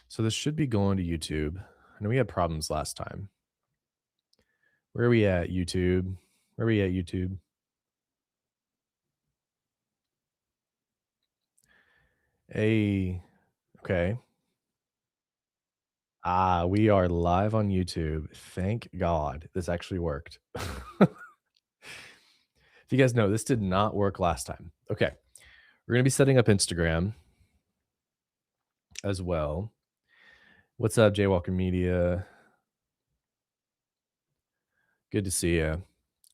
So this should be going to YouTube. I know we had problems last time. Where are we at, YouTube? Where are we at, YouTube? Hey, okay. We are live on YouTube. Thank God this actually worked. If you guys know, this did not work last time. Okay. We're going to be setting up Instagram as well. What's up, Jaywalker Media? Good to see you.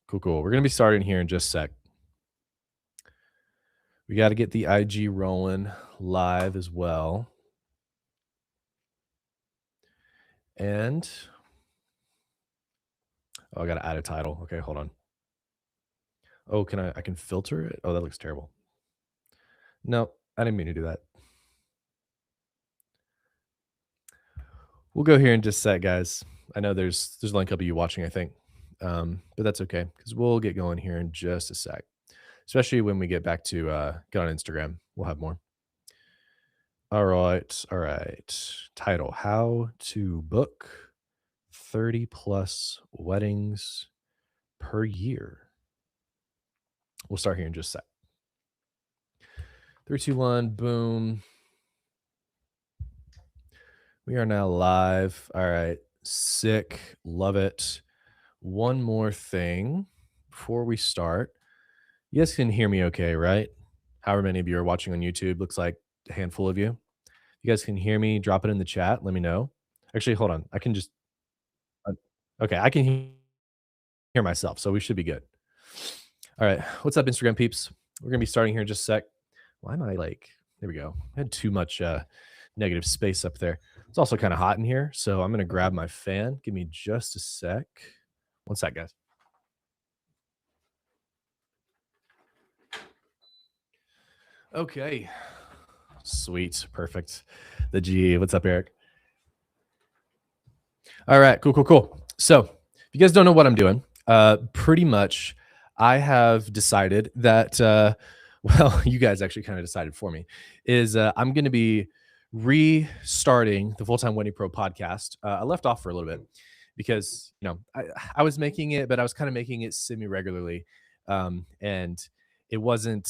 Cool, cool. We're going to be starting here in just a sec. We got to get the IG rolling live as well. And I got to add a title. Okay, hold on. Oh, I can filter it? Oh, that looks terrible. No, I didn't mean to do that. We'll go here in just a sec, guys. I know there's only a couple of you watching, I think. But that's okay because we'll get going here in just a sec. Especially when we get back to get on Instagram. We'll have more. All right. All right. Title: How to book 30 plus weddings per year. We'll start here in just a sec. 3, 2, 1, boom. We are now live. All right. Sick. Love it. One more thing before we start. You guys can hear me okay, right? However many of you are watching on YouTube, looks like a handful of you. You guys can hear me, drop it in the chat. Let me know. Actually, hold on. I can just, uh, okay, I can hear myself, so we should be good. All right. What's up, Instagram peeps? We're going to be starting here in just a sec. Why am I like, there we go. I had too much negative space up there. It's also kind of hot in here, so I'm going to grab my fan. Give me just a sec. One sec, guys. Okay. Sweet. Perfect. The G. What's up, Eric? All right. Cool, cool, cool. So if you guys don't know what I'm doing, pretty much I have decided that, well, you guys actually kind of decided for me, is I'm going to be restarting the Full Time Wedding Pro podcast. I left off for a little bit because, I was making it, but I was kind of making it semi regularly. And it wasn't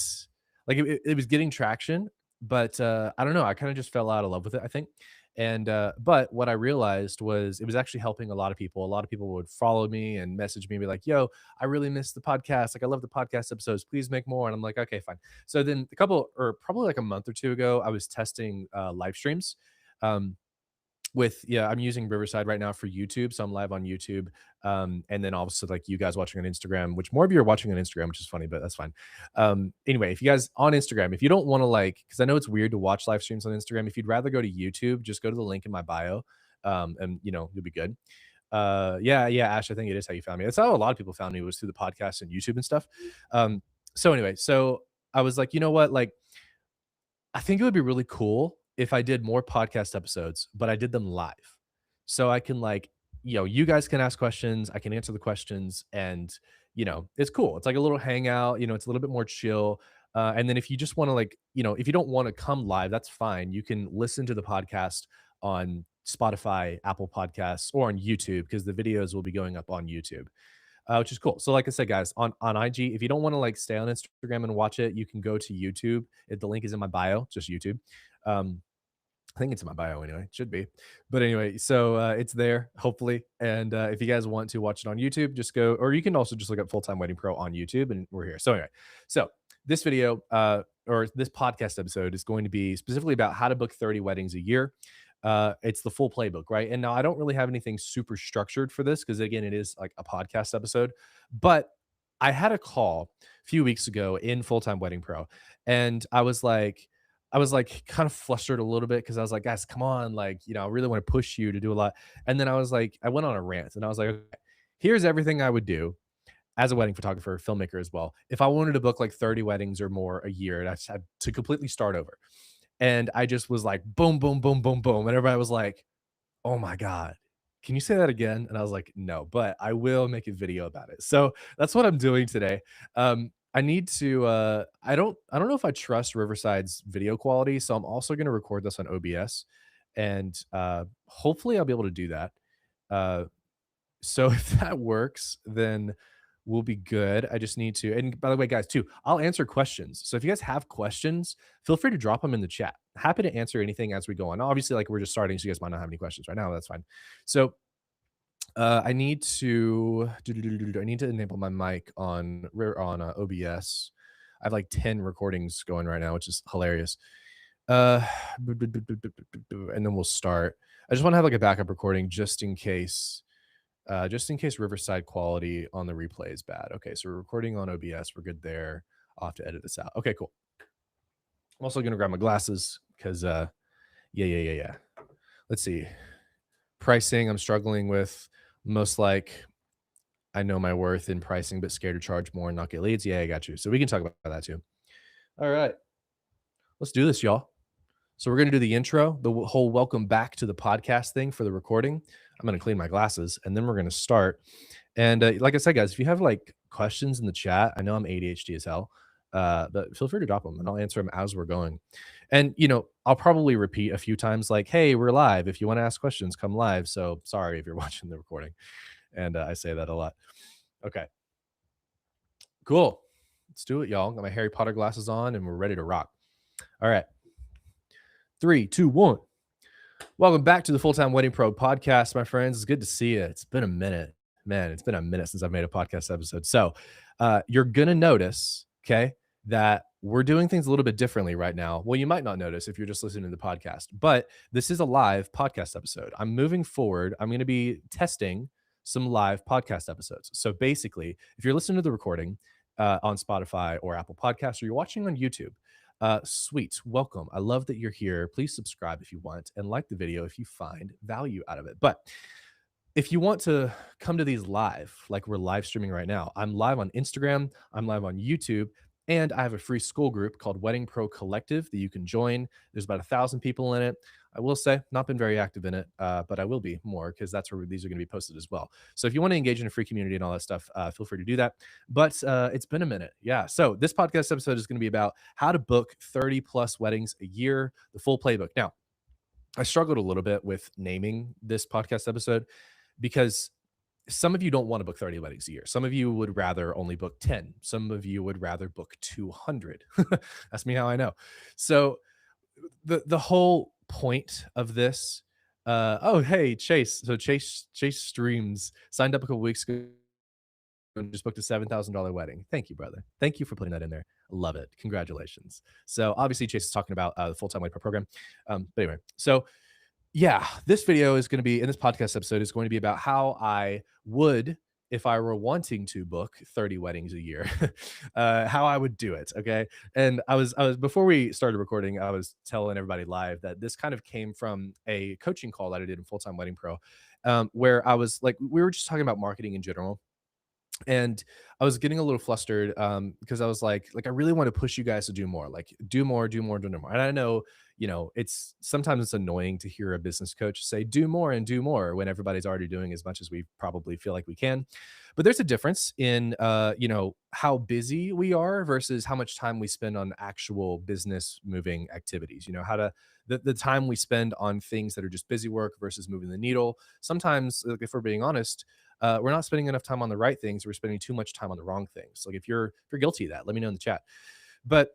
like it was getting traction, but I don't know. I kind of just fell out of love with it, I think. And but what I realized was it was actually helping a lot of people. A lot of people would follow me and message me and be like, yo, I really missed the podcast. Like, I love the podcast episodes. Please make more. And I'm like, okay, fine. So then a couple, or probably like a month or two ago, I was testing live streams. Um, yeah, I'm using Riverside right now for YouTube, so I'm live on YouTube. And then also like you guys watching on Instagram, which more of you are watching on Instagram, which is funny, but that's fine. Anyway, if you guys on Instagram, if you don't want to, like, because I know it's weird to watch live streams on Instagram, if you'd rather go to YouTube, just go to the link in my bio, and you'll be good. Yeah, Ash, I think it is how you found me. That's how a lot of people found me, was through the podcast and YouTube and stuff. So anyway, so I was like, you know what, like, I think it would be really cool if I did more podcast episodes, but I did them live. So I can, like, you guys can ask questions, I can answer the questions, and it's cool. It's like a little hangout, it's a little bit more chill. And then if you just want to, like, if you don't want to come live, that's fine. You can listen to the podcast on Spotify, Apple Podcasts, or on YouTube, because the videos will be going up on YouTube, which is cool. So, like I said, guys, on IG, if you don't want to, like, stay on Instagram and watch it, you can go to YouTube. The link is in my bio, just YouTube. I think it's in my bio anyway. It should be. But anyway, so it's there, hopefully. And if you guys want to watch it on YouTube, just go, or you can also just look up Full Time Wedding Pro on YouTube, and we're here. So anyway, so this video, or this podcast episode, is going to be specifically about how to book 30 weddings a year. It's the full playbook, right? And now I don't really have anything super structured for this because, again, it is like a podcast episode. But I had a call a few weeks ago in Full Time Wedding Pro, and I was like kind of flustered a little bit because I was like, guys, come on, like, I really want to push you to do a lot. And then I was like, I went on a rant and I was like, okay, here's everything I would do as a wedding photographer, filmmaker as well, if I wanted to book like 30 weddings or more a year, and I just had to completely start over. And I just was like, boom, boom, boom, boom, boom. And everybody was like, oh my God, can you say that again? And I was like, no, but I will make a video about it. So that's what I'm doing today. I need to I don't know if I trust Riverside's video quality. So I'm also going to record this on OBS. and hopefully I'll be able to do that. Uh, so if that works, then we'll be good. I just need to, and by the way, guys, too, I'll answer questions. So if you guys have questions, feel free to drop them in the chat. Happy to answer anything as we go on. Obviously, like we're just starting, so you guys might not have any questions right now. That's fine. So I need to I need to enable my mic on OBS. I have like 10 recordings going right now, which is hilarious. Uh, and then we'll start. I just want to have like a backup recording just in case Riverside quality on the replay is bad. Okay, so we're recording on OBS. We're good there. I'll have to edit this out. Okay, cool. I'm also gonna grab my glasses because yeah. Let's see. Pricing, I'm struggling with most like I know my worth in pricing, but scared to charge more and not get leads. Yeah, I got you. So we can talk about that too. All right, let's do this, y'all. So we're going to do the intro, the whole welcome back to the podcast thing for the recording. I'm going to clean my glasses and then we're going to start. And like I said, guys, if you have like questions in the chat, I know I'm ADHD as hell, but feel free to drop them and I'll answer them as we're going. And, I'll probably repeat a few times like, hey, we're live. If you want to ask questions, come live. So sorry if you're watching the recording. And I say that a lot. Okay, cool. Let's do it, y'all. Got my Harry Potter glasses on and we're ready to rock. All right. 3, 2, 1. Welcome back to the Full-Time Wedding Pro podcast, my friends. It's good to see you. It's been a minute. Man, it's been a minute since I've made a podcast episode. So you're going to notice, okay, that we're doing things a little bit differently right now. Well, you might not notice if you're just listening to the podcast, but this is a live podcast episode. I'm moving forward. I'm going to be testing some live podcast episodes. So basically, if you're listening to the recording on Spotify or Apple Podcasts, or you're watching on YouTube, sweet. Welcome. I love that you're here. Please subscribe if you want and like the video if you find value out of it. But if you want to come to these live, like we're live streaming right now, I'm live on Instagram, I'm live on YouTube, and I have a free school group called Wedding Pro Collective that you can join. There's about 1,000 people in it. I will say, not been very active in it, but I will be more because that's where these are going to be posted as well. So if you want to engage in a free community and all that stuff, feel free to do that. But it's been a minute. Yeah. So this podcast episode is going to be about how to book 30 plus weddings a year, the full playbook. Now, I struggled a little bit with naming this podcast episode because some of you don't want to book 30 weddings a year. Some of you would rather only book 10. Some of you would rather book 200. That's me how I know. So the whole point of this, oh, hey, Chase. So Chase streams signed up a couple weeks ago and just booked a $7,000 wedding. Thank you, brother. Thank you for putting that in there. Love it. Congratulations. So obviously Chase is talking about the full-time wedding pro program. But anyway, so yeah, this video is going to be in this podcast episode is going to be about how I would, if I were wanting to book 30 weddings a year, how I would do it. Okay. And I was, before we started recording, I was telling everybody live that this kind of came from a coaching call that I did in Full Time Wedding Pro, where I was like, we were just talking about marketing in general. And I was getting a little flustered because I was like I really want to push you guys to do more, like do more, do more, do more. And I know, it's sometimes it's annoying to hear a business coach say do more and do more when everybody's already doing as much as we probably feel like we can. But there's a difference in how busy we are versus how much time we spend on actual business moving activities. How to the time we spend on things that are just busy work versus moving the needle. Sometimes, like, if we're being honest, we're not spending enough time on the right things. We're spending too much time on the wrong things. Like if you're guilty of that, let me know in the chat. But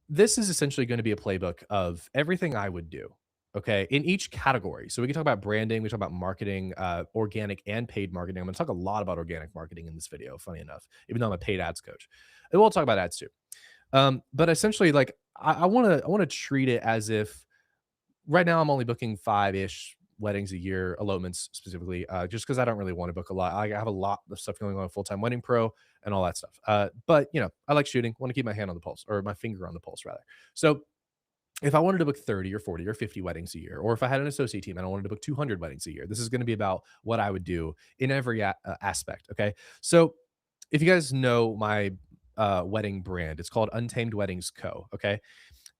this is essentially going to be a playbook of everything I would do. Okay, in each category. So we can talk about branding, we talk about marketing, organic and paid marketing. I'm going to talk a lot about organic marketing in this video, funny enough, even though I'm a paid ads coach. And we'll talk about ads too. But essentially, like I want to treat it as if right now I'm only booking 5-ish weddings a year, elopements specifically, just because I don't really want to book a lot. I have a lot of stuff going on, Full Time Wedding Pro and all that stuff. But I like shooting, want to keep my hand on the pulse, or my finger on the pulse rather. So if I wanted to book 30 or 40 or 50 weddings a year, or if I had an associate team and I wanted to book 200 weddings a year, this is going to be about what I would do in every aspect. Okay. So if you guys know my wedding brand, it's called Untamed Weddings Co. Okay.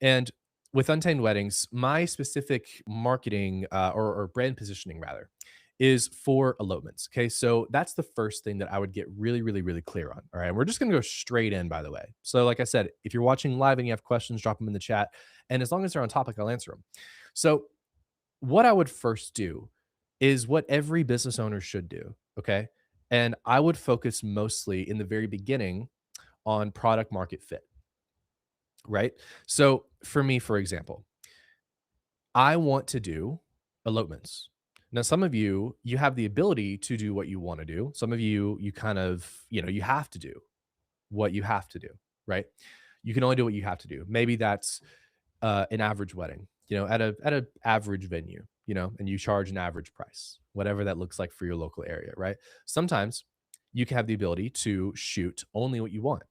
And with Untamed Weddings, my specific marketing or brand positioning rather is for elopements. Okay. So that's the first thing that I would get really, really, really clear on. All right. And we're just going to go straight in, by the way. So, like I said, if you're watching live and you have questions, drop them in the chat. And as long as they're on topic, I'll answer them. So, what I would first do is what every business owner should do, okay? And I would focus mostly in the very beginning on product market fit, right? So for me, for example, I want to do elopements. Now, some of you, you have the ability to do what you want to do. Some of you, you kind of, you have to do what you have to do, right? You can only do what you have to do. Maybe that's an average wedding, at a average venue, and you charge an average price, whatever that looks like for your local area, right? Sometimes you can have the ability to shoot only what you want.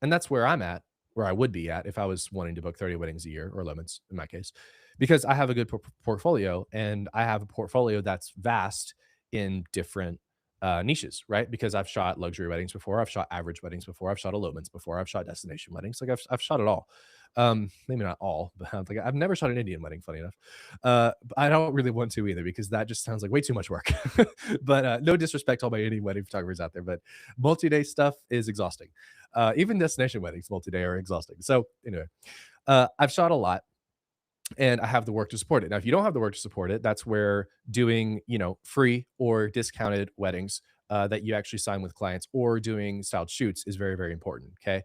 And that's where I'm at, where I would be at if I was wanting to book 30 weddings a year or lemons in my case, because I have a good portfolio and I have a portfolio that's vast in different niches, right? Because I've shot luxury weddings before, I've shot average weddings before, I've shot elopements before, I've shot destination weddings. Like I've shot it all. Maybe not all, but I've never shot an Indian wedding, funny enough. I don't really want to either because that just sounds like way too much work. But no disrespect to all my Indian wedding photographers out there, but multi-day stuff is exhausting. Even destination weddings multi-day are exhausting. So anyway, I've shot a lot and I have the work to support it. Now, if you don't have the work to support it, that's where doing, free or discounted weddings that you actually sign with clients or doing styled shoots is very, very important. Okay.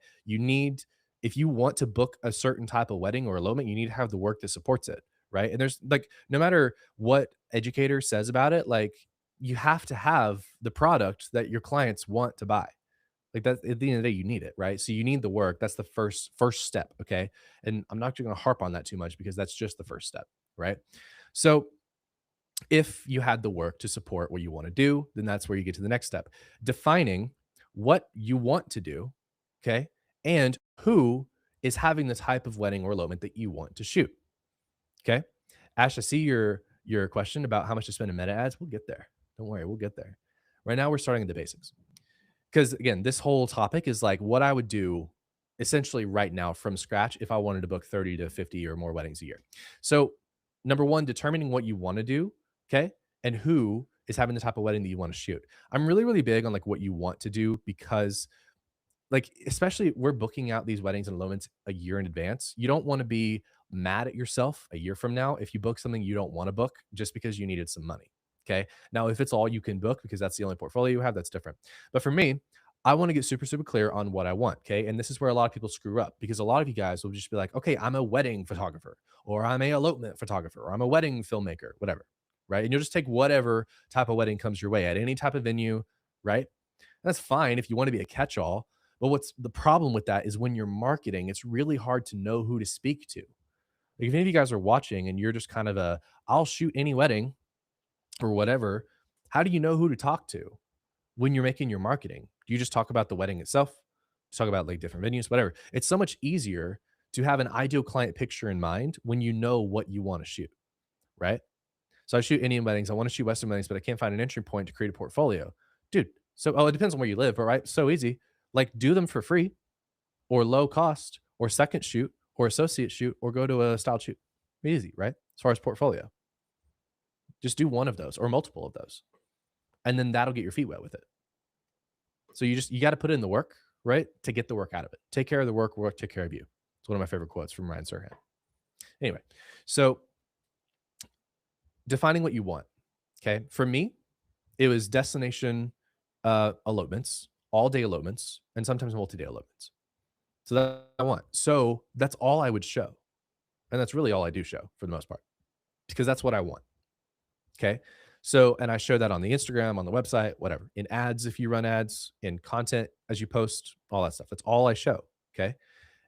If you want to book a certain type of wedding or elopement, you need to have the work that supports it. Right. And there's like, no matter what educator says about it, like you have to have the product that your clients want to buy. Like that at the end of the day, you need it, right? So you need the work. That's the first step, okay? And I'm not going to harp on that too much because that's just the first step, right? So if you had the work to support what you want to do, then that's where you get to the next step. Defining what you want to do, okay? And who is having the type of wedding or elopement that you want to shoot. Okay. Ash, I see your question about how much to spend in meta ads. We'll get there. Don't worry, we'll get there. Right now, we're starting at the basics. Because again, this whole topic is like what I would do essentially right now from scratch if I wanted to book 30 to 50 or more weddings a year. So, number one, determining what you want to do, okay, and who is having the type of wedding that you want to shoot. I'm really, really big on like what you want to do because like especially we're booking out these weddings and elopements a year in advance. You don't want to be mad at yourself a year from now if you book something you don't want to book just because you needed some money. Okay. Now, if it's all you can book because that's the only portfolio you have, that's different. But for me, I want to get super, super clear on what I want. Okay. And this is where a lot of people screw up because a lot of you guys will just be like, okay, I'm a wedding photographer, or I'm a elopement photographer, or I'm a wedding filmmaker, whatever. Right. And you'll just take whatever type of wedding comes your way at any type of venue. Right. That's fine if you want to be a catch all. But what's the problem with that is when you're marketing, it's really hard to know who to speak to. Like if any of you guys are watching and you're just kind of I'll shoot any wedding or whatever, how do you know who to talk to when you're making your marketing? Do you just talk about the wedding itself? Just talk about like different venues, whatever. It's so much easier to have an ideal client picture in mind when you know what you want to shoot, right? So I shoot Indian weddings. I want to shoot Western weddings, but I can't find an entry point to create a portfolio. Dude, it depends on where you live, but right? So easy. Like do them for free or low cost or second shoot or associate shoot or go to a style shoot. Easy, right? As far as portfolio, just do one of those or multiple of those. And then that'll get your feet wet with it. So you got to put in the work, right? To get the work out of it. Take care of the work take care of you. It's one of my favorite quotes from Ryan Serhant. Anyway, so defining what you want. Okay. For me, it was destination elopements, all day elopements, and sometimes multi-day elopements. So that I want. So that's all I would show. And that's really all I do show for the most part because that's what I want. Okay. So, and I show that on the Instagram, on the website, whatever, in ads, if you run ads, in content as you post, all that stuff. That's all I show. Okay.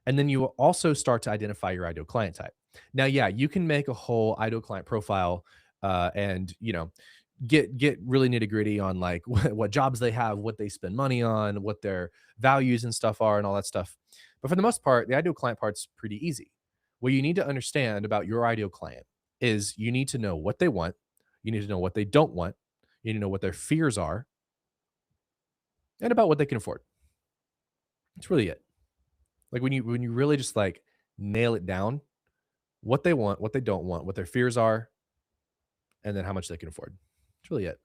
And then you will also start to identify your ideal client type. Now, yeah, you can make a whole ideal client profile and, get really nitty gritty on like what jobs they have, what they spend money on, what their values and stuff are, and all that stuff. But for the most part, the ideal client part's pretty easy. What you need to understand about your ideal client is you need to know what they want, you need to know what they don't want, you need to know what their fears are, and about what they can afford. It's really it. Like when you really just like nail it down, what they want, what they don't want, what their fears are, and then how much they can afford. That's really it.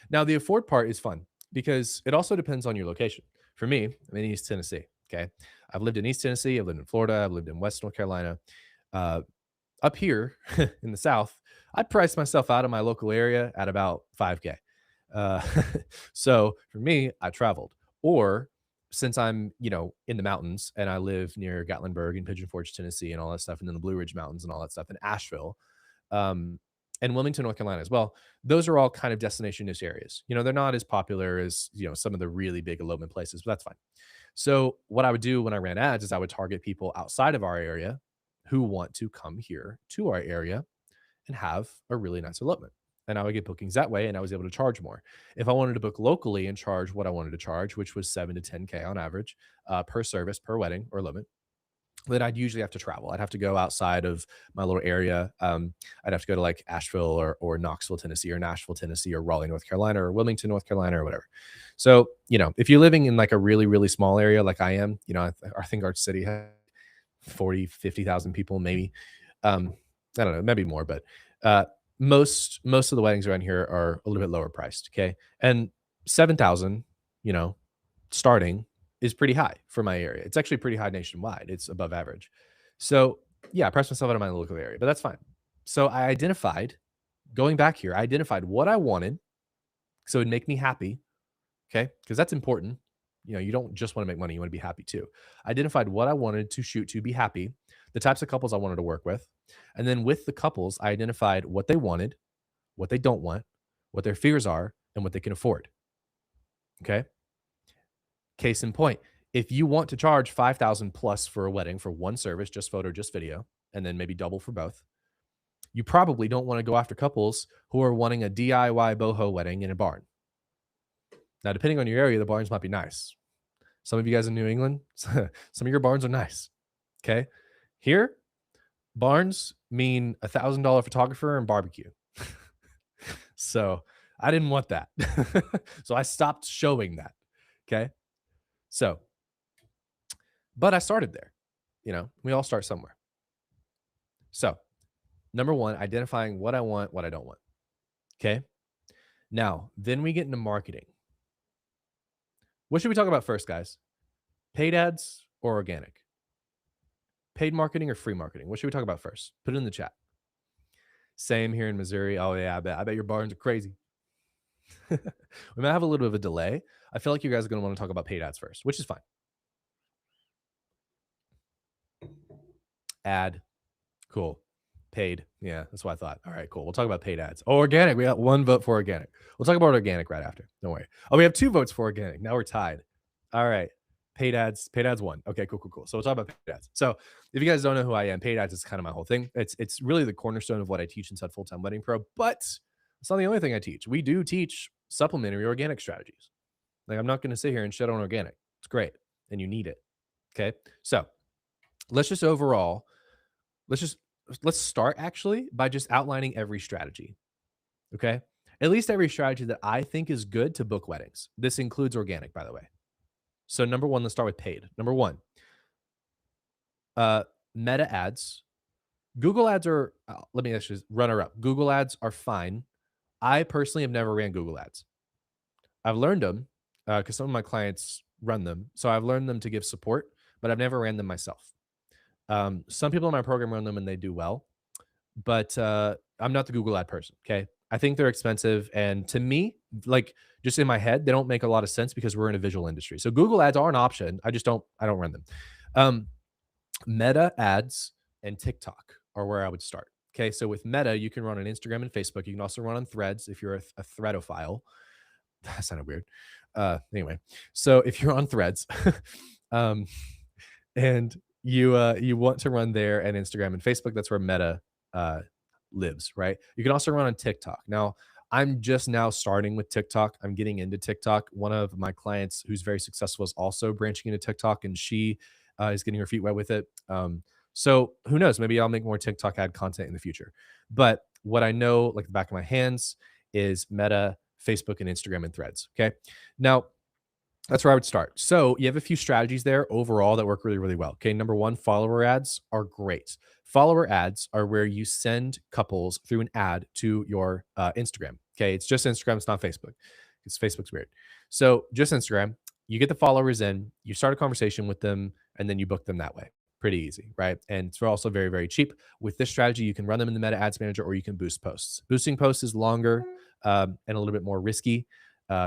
Now, the afford part is fun because it also depends on your location. For me, I'm in East Tennessee. Okay. I've lived in East Tennessee. I've lived in Florida. I've lived in West North Carolina. Uh, Up here in the South, I price myself out of my local area at about 5K. Uh, so for me, I traveled. Or since I'm, in the mountains and I live near Gatlinburg and Pigeon Forge, Tennessee, and all that stuff, and then the Blue Ridge Mountains and all that stuff, in Asheville, um, and Wilmington, North Carolina as well. Those are all kind of destination-ish areas. They're not as popular as some of the really big elopement places, but that's fine. So what I would do when I ran ads is I would target people outside of our area who want to come here to our area and have a really nice elopement. And I would get bookings that way, and I was able to charge more. If I wanted to book locally and charge what I wanted to charge, which was 7 to 10K on average per service, per wedding or elopement, then I'd usually have to travel. I'd have to go outside of my little area. I'd have to go to like Asheville or Knoxville, Tennessee, or Nashville, Tennessee, or Raleigh, North Carolina, or Wilmington, North Carolina, or whatever. So, if you're living in like a really, really small area like I am, I think our city has 40, 50,000 people, maybe. I don't know, maybe more, but most of the weddings around here are a little bit lower priced. Okay. And 7,000, you know, starting is pretty high for my area. It's actually pretty high nationwide. It's above average. So yeah, I priced myself out of my local area, but that's fine. So I identified, going back here, I identified what I wanted. So it'd make me happy. Okay. Because that's important. You don't just want to make money, you want to be happy too. I identified what I wanted to shoot to be happy, the types of couples I wanted to work with. And then with the couples, I identified what they wanted, what they don't want, what their fears are, and what they can afford. Okay. Case in point, if you want to charge 5,000 plus for a wedding for one service, just photo, just video, and then maybe double for both, you probably don't want to go after couples who are wanting a DIY boho wedding in a barn. Now, depending on your area, the barns might be nice. Some of you guys in New England, some of your barns are nice. Okay. Here, barns mean $1,000 photographer and barbecue. So I didn't want that. So I stopped showing that. Okay. So, but I started there. We all start somewhere. So, number one, identifying what I want, what I don't want. Okay. Now, then we get into marketing. What should we talk about first, guys? Paid ads or organic? Paid marketing or free marketing? What should we talk about first? Put it in the chat. Same here in Missouri. Oh yeah, I bet your barns are crazy. We might have a little bit of a delay. I feel like you guys are going to want to talk about paid ads first, which is fine. Ad, cool. Paid, yeah, that's what I thought. All right, cool. We'll talk about paid ads. Oh, organic. We got one vote for organic. We'll talk about organic right after. Don't worry. Oh, we have 2 votes for organic. Now we're tied. All right. Paid ads won. Okay, cool. So we'll talk about paid ads. So if you guys don't know who I am, paid ads is kind of my whole thing. It's really the cornerstone of what I teach inside Full Time Wedding Pro, but it's not the only thing I teach. We do teach supplementary organic strategies. Like, I'm not going to sit here and shit on organic. It's great, and you need it. Okay, so let's start actually by just outlining every strategy. Okay, at least every strategy that I think is good to book weddings. This includes organic, by the way. So number one, let's start with paid. Number one, meta ads. Google ads are, let me actually runner up. Google ads are fine. I personally have never ran Google ads. I've learned them because some of my clients run them. So I've learned them to give support, but I've never ran them myself. Some people in my program run them and they do well, but I'm not the Google ad person. Okay. I think they're expensive. And to me, like, just in my head, they don't make a lot of sense because we're in a visual industry. So Google ads are an option. I don't run them. Meta ads and TikTok are where I would start. Okay. So with Meta, you can run on Instagram and Facebook. You can also run on Threads if you're a threadophile. That sounded weird. Anyway, so if you're on Threads, and you want to run there and Instagram and Facebook, that's where Meta lives, right? You can also run on TikTok. Now, I'm just now starting with TikTok. I'm getting into TikTok. One of my clients who's very successful is also branching into TikTok, and she is getting her feet wet with it. So who knows? Maybe I'll make more TikTok ad content in the future. But what I know, like the back of my hands, is Meta, Facebook, and Instagram and Threads. Okay. Now, that's where I would start. So you have a few strategies there overall that work really, really well. Okay. Number one, follower ads are great. Follower ads are where you send couples through an ad to your Instagram. Okay. It's just Instagram. It's not Facebook because Facebook's weird. So just Instagram, you get the followers in, you start a conversation with them, and then you book them that way. pretty easy, right? And it's also very, very cheap. With this strategy, you can run them in the Meta Ads Manager or you can boost posts. Boosting posts is longer and a little bit more risky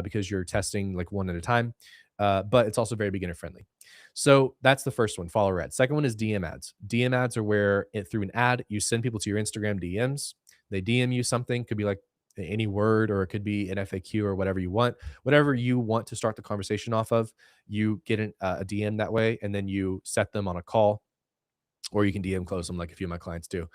because you're testing like one at a time, but it's also very beginner friendly. So that's the first one, follower ads. Second one is DM ads. DM ads are where through an ad, you send people to your Instagram DMs. They DM you something, could be like any word, or it could be an FAQ or whatever you want to start the conversation off of. You get a DM that way, and then you set them on a call, or you can DM close them like a few of my clients do.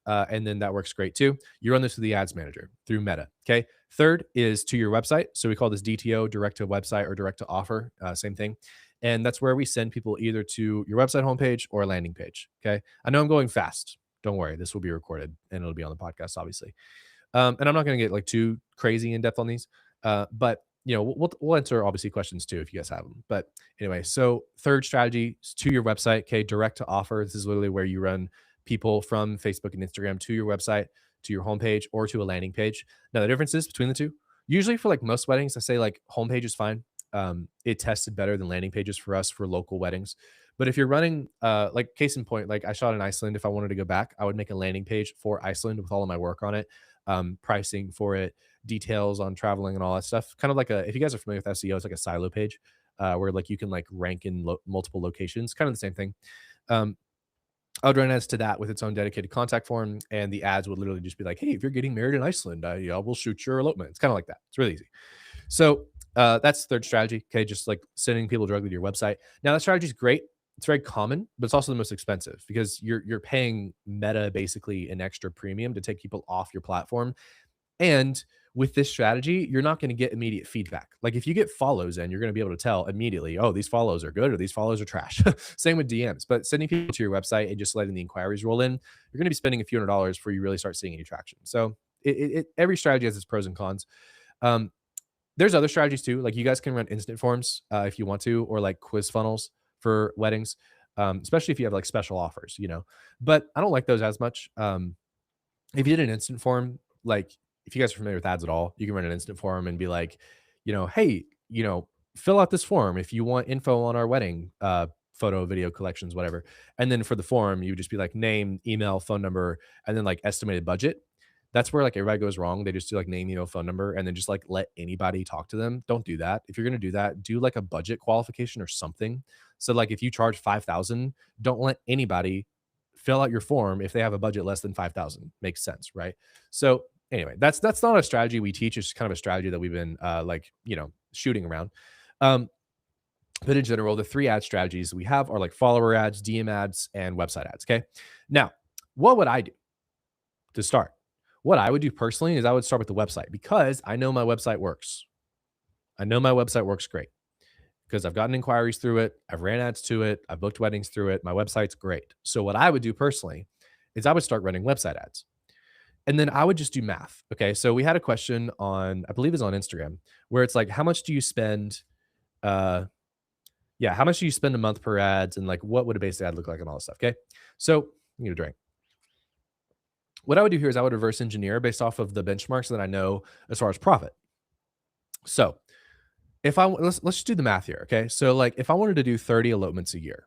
And then that works great too. You run this through the ads manager through Meta. Okay. Third is to your website. So we call this DTO, direct to website or direct to offer, same thing. And that's where we send people either to your website homepage or a landing page. Okay. I know I'm going fast. Don't worry. This will be recorded and it'll be on the podcast, obviously. And I'm not going to get like too crazy in depth on these, but we'll answer obviously questions too if you guys have them. But anyway, so third strategy is to your website. Okay, direct to offer. This is literally where you run people from Facebook and Instagram to your website, to your homepage, or to a landing page. Now the differences between the two. Usually for like most weddings, I say like homepage is fine. It tested better than landing pages for us for local weddings. But if you're running, like case in point, like I shot in Iceland. If I wanted to go back, I would make a landing page for Iceland with all of my work on it, pricing for it, details on traveling and all that stuff. Kind of like if you guys are familiar with SEO, it's like a silo page where like you can like rank in multiple locations, kind of the same thing. Um, I would run ads to that with its own dedicated contact form, and the ads would literally just be like, "Hey, if you're getting married in Iceland, I will shoot your elopement." It's kind of like that. It's really easy. So that's the third strategy. Okay, just like sending people directly to your website. Now that strategy is great. It's very common, but it's also the most expensive because you're paying Meta basically an extra premium to take people off your platform. And with this strategy, you're not going to get immediate feedback. Like if you get follows in, you're going to be able to tell immediately, oh, these follows are good or these follows are trash. Same with DMs. But sending people to your website and just letting the inquiries roll in, you're going to be spending a few $100s before you really start seeing any traction. So every strategy has its pros and cons. Um, there's other strategies too. Like you guys can run instant forms if you want to, or like quiz funnels for weddings, especially if you have like special offers, But I don't like those as much. If you did an instant form, like if you guys are familiar with ads at all, you can run an instant form and be like, hey, fill out this form if you want info on our wedding, photo, video collections, whatever. And then for the form, you would just be like name, email, phone number, and then like estimated budget. That's where like everybody goes wrong. They just do like name, phone number, and then just like let anybody talk to them. Don't do that. If you're gonna do that, do like a budget qualification or something. So like if you charge 5,000, don't let anybody fill out your form if they have a budget less than 5,000. Makes sense, right? So anyway, that's not a strategy we teach. It's kind of a strategy that we've been shooting around. Um, but in general, the three ad strategies we have are like follower ads, DM ads, and website ads. Okay. Now, what would I do to start? What I would do personally is I would start with the website because I know my website works. I know my website works great because I've gotten inquiries through it. I've ran ads to it. I've booked weddings through it. My website's great. So what I would do personally is I would start running website ads. And then I would just do math. Okay. So we had a question on, I believe it's on Instagram, where it's like, how much do you spend? How much do you spend a month per ads? And like, what would a basic ad look like and all this stuff? Okay. So you need a drink. What I would do here is I would reverse engineer based off of the benchmarks that I know as far as profit. So if let's just do the math here. Okay. So like if I wanted to do 30 elopements a year,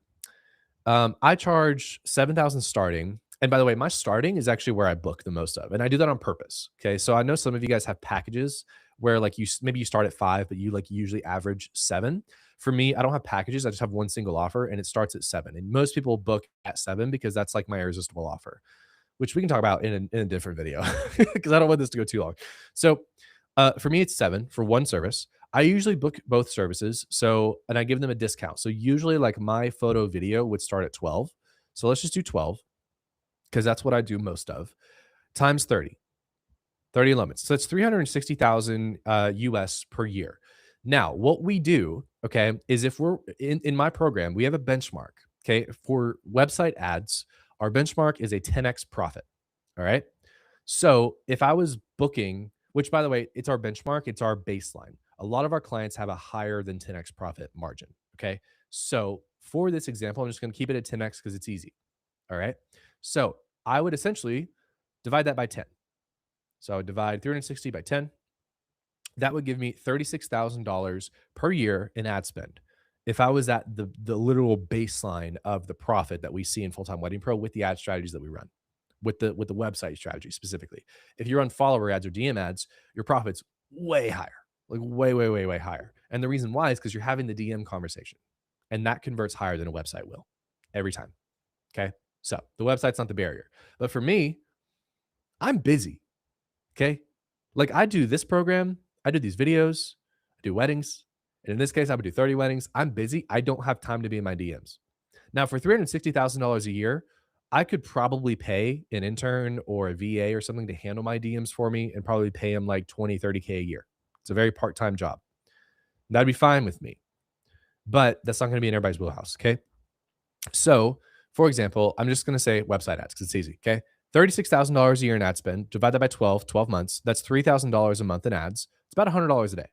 I charge 7,000 starting. And by the way, my starting is actually where I book the most of, and I do that on purpose. Okay. So I know some of you guys have packages where like maybe you start at 5, but you like usually average 7. For me, I don't have packages. I just have one single offer and it starts at 7. And most people book at 7 because that's like my irresistible offer, which we can talk about in a different video because I don't want this to go too long. So for me, it's 7 for one service. I usually book both services. And I give them a discount. So usually like my photo video would start at 12. So let's just do 12 because that's what I do most of, times 30 limits. So it's 360,000 US per year. Now, what we do, okay, is if we're in my program, we have a benchmark. Okay. For website ads, our benchmark is a 10x profit. All right. So if I was booking, which by the way, it's our benchmark, it's our baseline. A lot of our clients have a higher than 10x profit margin. Okay. So for this example, I'm just going to keep it at 10x because it's easy. All right. So I would essentially divide that by 10. So I would divide 360 by 10. That would give me $36,000 per year in ad spend. if I was at the literal baseline of the profit that we see in Full-Time Wedding Pro with the ad strategies that we run, with the website strategy specifically. If you run follower ads or DM ads, your profit's way higher, like way, way, way, way higher. And the reason why is because you're having the DM conversation, and that converts higher than a website will every time. Okay. So the website's not the barrier. But for me, I'm busy. Okay. Like I do this program, I do these videos, I do weddings. And in this case, I would do 30 weddings. I'm busy. I don't have time to be in my DMs. Now, for $360,000 a year, I could probably pay an intern or a VA or something to handle my DMs for me and probably pay them like 20, 30K a year. It's a very part time job. That'd be fine with me. But that's not going to be in everybody's wheelhouse. Okay. So, for example, I'm just going to say website ads because it's easy. Okay. $36,000 a year in ad spend, divide that by 12 months. That's $3,000 a month in ads. It's about $100 a day.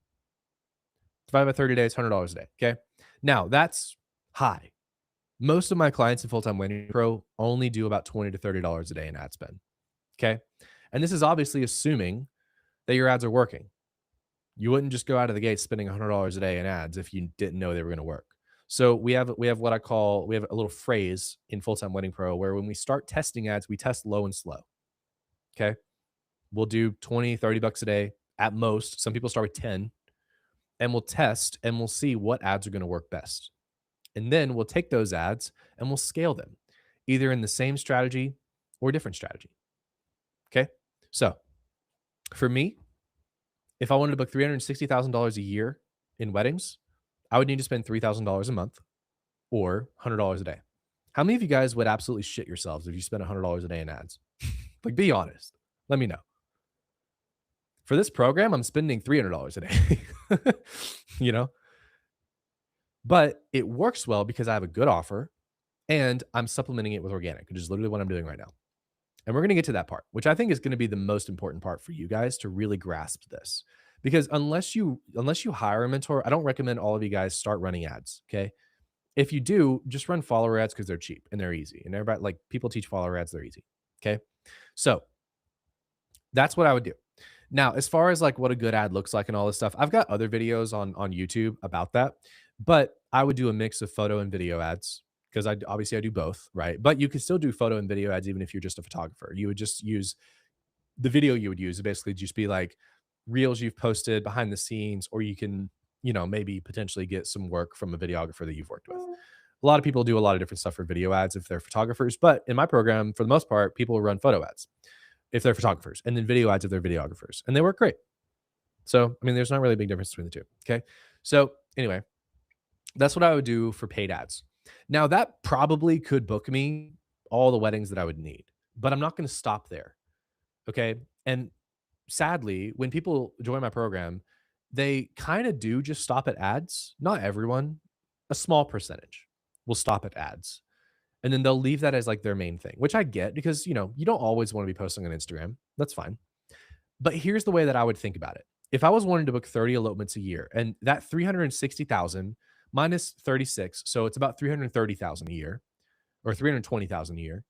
Divided by 30 days, $100 a day. Okay. Now that's high. Most of my clients in Full-Time Wedding Pro only do about $20 to $30 a day in ad spend. Okay. And this is obviously assuming that your ads are working. You wouldn't just go out of the gate spending $100 a day in ads if you didn't know they were going to work. So we have what I call, we have a little phrase in Full-Time Wedding Pro where when we start testing ads, we test low and slow. Okay. We'll do 20, 30 bucks a day at most. Some people start with 10, and we'll test and we'll see what ads are going to work best. And then we'll take those ads and we'll scale them either in the same strategy or different strategy. Okay. So for me, if I wanted to book $360,000 a year in weddings, I would need to spend $3,000 a month or $100 a day. How many of you guys would absolutely shit yourselves if you spent $100 a day in ads? Like, be honest. Let me know. For this program, I'm spending $300 a day, you know, but it works well because I have a good offer and I'm supplementing it with organic, which is literally what I'm doing right now. And we're going to get to that part, which I think is going to be the most important part for you guys to really grasp this. Because unless you hire a mentor, I don't recommend all of you guys start running ads. Okay. If you do, just run follower ads because they're cheap and they're easy. And everybody, like, people teach follower ads, they're easy. Okay. So that's what I would do. Now, as far as like what a good ad looks like and all this stuff, I've got other videos on YouTube about that, but I would do a mix of photo and video ads because I do both, right? But you could still do photo and video ads even if you're just a photographer. You would just use the video you would use would basically just be like reels you've posted behind the scenes, or you can, maybe potentially get some work from a videographer that you've worked with. A lot of people do a lot of different stuff for video ads if they're photographers, but in my program, for the most part, people run photo ads if they're photographers, and then video ads if they're videographers, and they work great. So, I mean, there's not really a big difference between the two. Okay. So, anyway, that's what I would do for paid ads. Now, that probably could book me all the weddings that I would need, but I'm not going to stop there. Okay. And sadly, when people join my program, they kind of do just stop at ads. Not everyone, a small percentage will stop at ads. And then they'll leave that as like their main thing, which I get because, you don't always want to be posting on Instagram. That's fine. But here's the way that I would think about it. If I was wanting to book 30 elopements a year, and that 360,000 minus 36, so it's about 330,000 a year or 320,000 a year.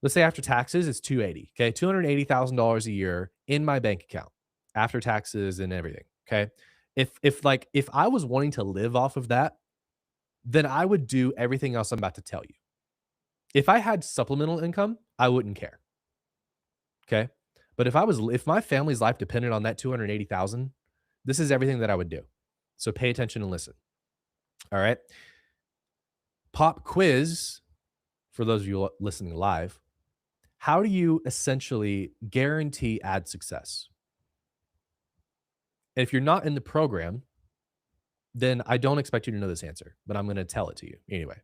Let's say after taxes, it's 280. Okay. $280,000 a year in my bank account after taxes and everything. Okay. If I was wanting to live off of that, then I would do everything else I'm about to tell you. If I had supplemental income, I wouldn't care. Okay. But if my family's life depended on that 280,000, this is everything that I would do. So pay attention and listen. All right. Pop quiz for those of you listening live. How do you essentially guarantee ad success? And if you're not in the program, then I don't expect you to know this answer, but I'm going to tell it to you anyway.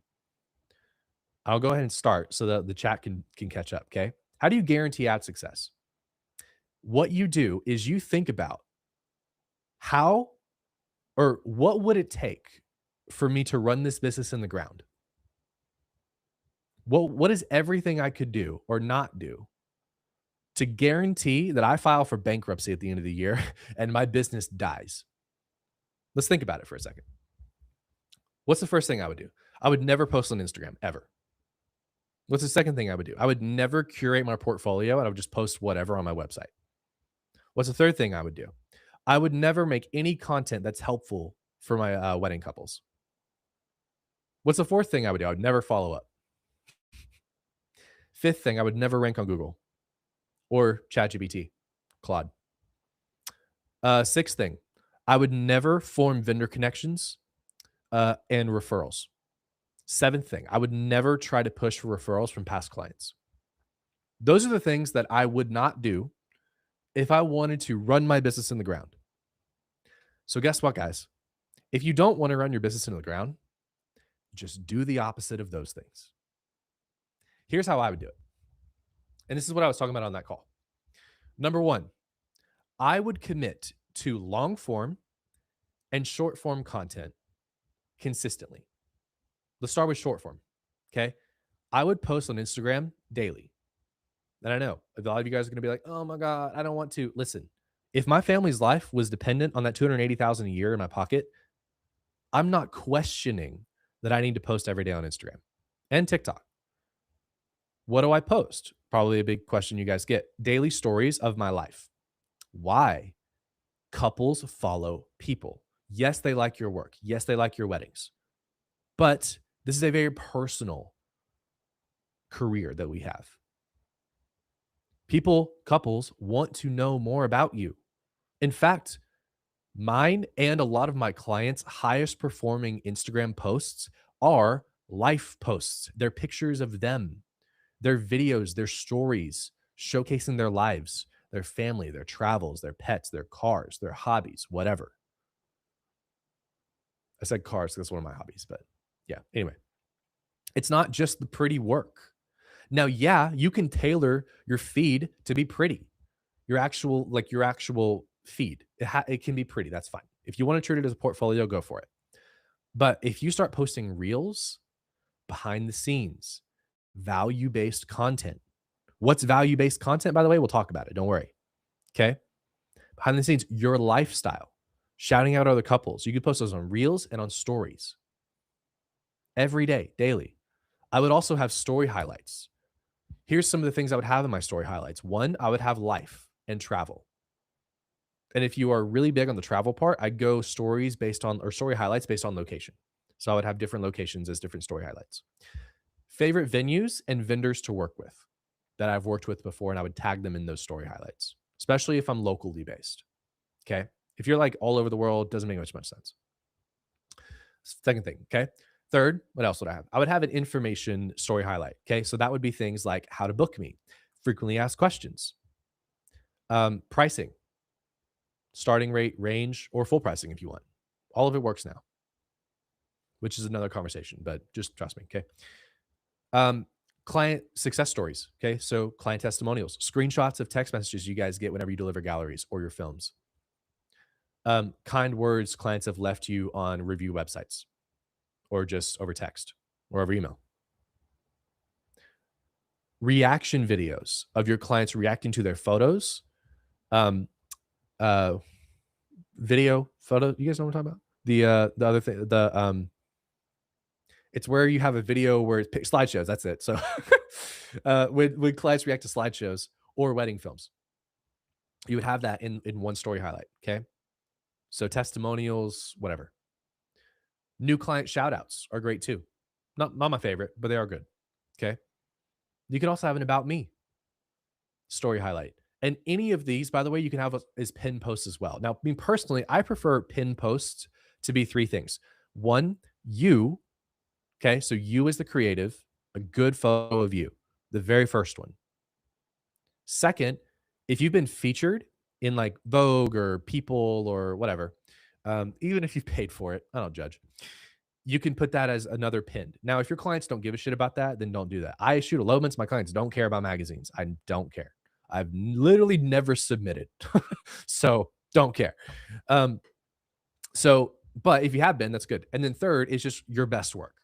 I'll go ahead and start so that the chat can catch up. Okay. How do you guarantee ad success? What you do is you think about how or what would it take for me to run this business in the ground? What is everything I could do or not do to guarantee that I file for bankruptcy at the end of the year and my business dies? Let's think about it for a second. What's the first thing I would do? I would never post on Instagram ever. What's the second thing I would do? I would never curate my portfolio and I would just post whatever on my website. What's the third thing I would do? I would never make any content that's helpful for my wedding couples. What's the fourth thing I would do? I would never follow up. Fifth thing, I would never rank on Google or ChatGPT, Claude. Sixth thing, I would never form vendor connections and referrals. Seventh thing, I would never try to push for referrals from past clients. Those are the things that I would not do if I wanted to run my business in the ground. So, guess what, guys? If you don't want to run your business into the ground, just do the opposite of those things. Here's how I would do it. And this is what I was talking about on that call. Number one, I would commit to long form and short form content consistently. Let's start with short form. Okay. I would post on Instagram daily. And I know a lot of you guys are going to be like, oh my God, I don't want to. Listen, if my family's life was dependent on that 280,000 a year in my pocket, I'm not questioning that I need to post every day on Instagram and TikTok. What do I post? Probably a big question you guys get. Daily stories of my life. Why? Couples follow people. Yes, they like your work. Yes, they like your weddings. But this is a very personal career that we have. People, couples want to know more about you. In fact, mine and a lot of my clients' highest performing Instagram posts are life posts. They're pictures of them, their videos, their stories, showcasing their lives, their family, their travels, their pets, their cars, their hobbies, whatever. I said cars because that's one of my hobbies, but yeah. Anyway, it's not just the pretty work. Now, yeah, you can tailor your feed to be pretty. Your actual feed. It can be pretty. That's fine. If you want to treat it as a portfolio, go for it. But if you start posting reels, behind the scenes, value-based content. What's value-based content, by the way? We'll talk about it. Don't worry. Okay. Behind the scenes, your lifestyle, shouting out other couples. You could post those on reels and on stories every day, daily. I would also have story highlights. Here's some of the things I would have in my story highlights. One, I would have life and travel. And if you are really big on the travel part, I'd go stories based on, or story highlights based on location. So I would have different locations as different story highlights. Favorite venues and vendors to work with that I've worked with before, and I would tag them in those story highlights, especially if I'm locally based. Okay. If you're like all over the world, doesn't make much sense. Second thing. Okay. Third, what else would I have? I would have an information story highlight. Okay. So that would be things like how to book me, frequently asked questions, pricing, starting rate, range, or full pricing if you want. All of it works now, which is another conversation, but just trust me. Okay. Client success stories. Okay. So client testimonials, screenshots of text messages you guys get whenever you deliver galleries or your films. Kind words clients have left you on review websites or just over text or over email. Reaction videos of your clients reacting to their photos. Uh, video, photo. You guys know what I'm talking about? The other thing, it's where you have a video where it's slideshows. That's it. So when clients react to slideshows or wedding films, you would have that in one story highlight. Okay. So testimonials, whatever. New client shout outs are great too. Not my favorite, but they are good. Okay. You can also have an about me story highlight. And any of these, by the way, you can have as pin posts as well. Now, me personally, I prefer pin posts to be three things. One, you. Okay. So you as the creative, a good photo of you, the very first one. Second, if you've been featured in like Vogue or People or whatever, even if you've paid for it, I don't judge. You can put that as another pin. Now, if your clients don't give a shit about that, then don't do that. I shoot elopements. My clients don't care about magazines. I don't care. I've literally never submitted. So don't care. But if you have been, that's good. And then third is just your best work.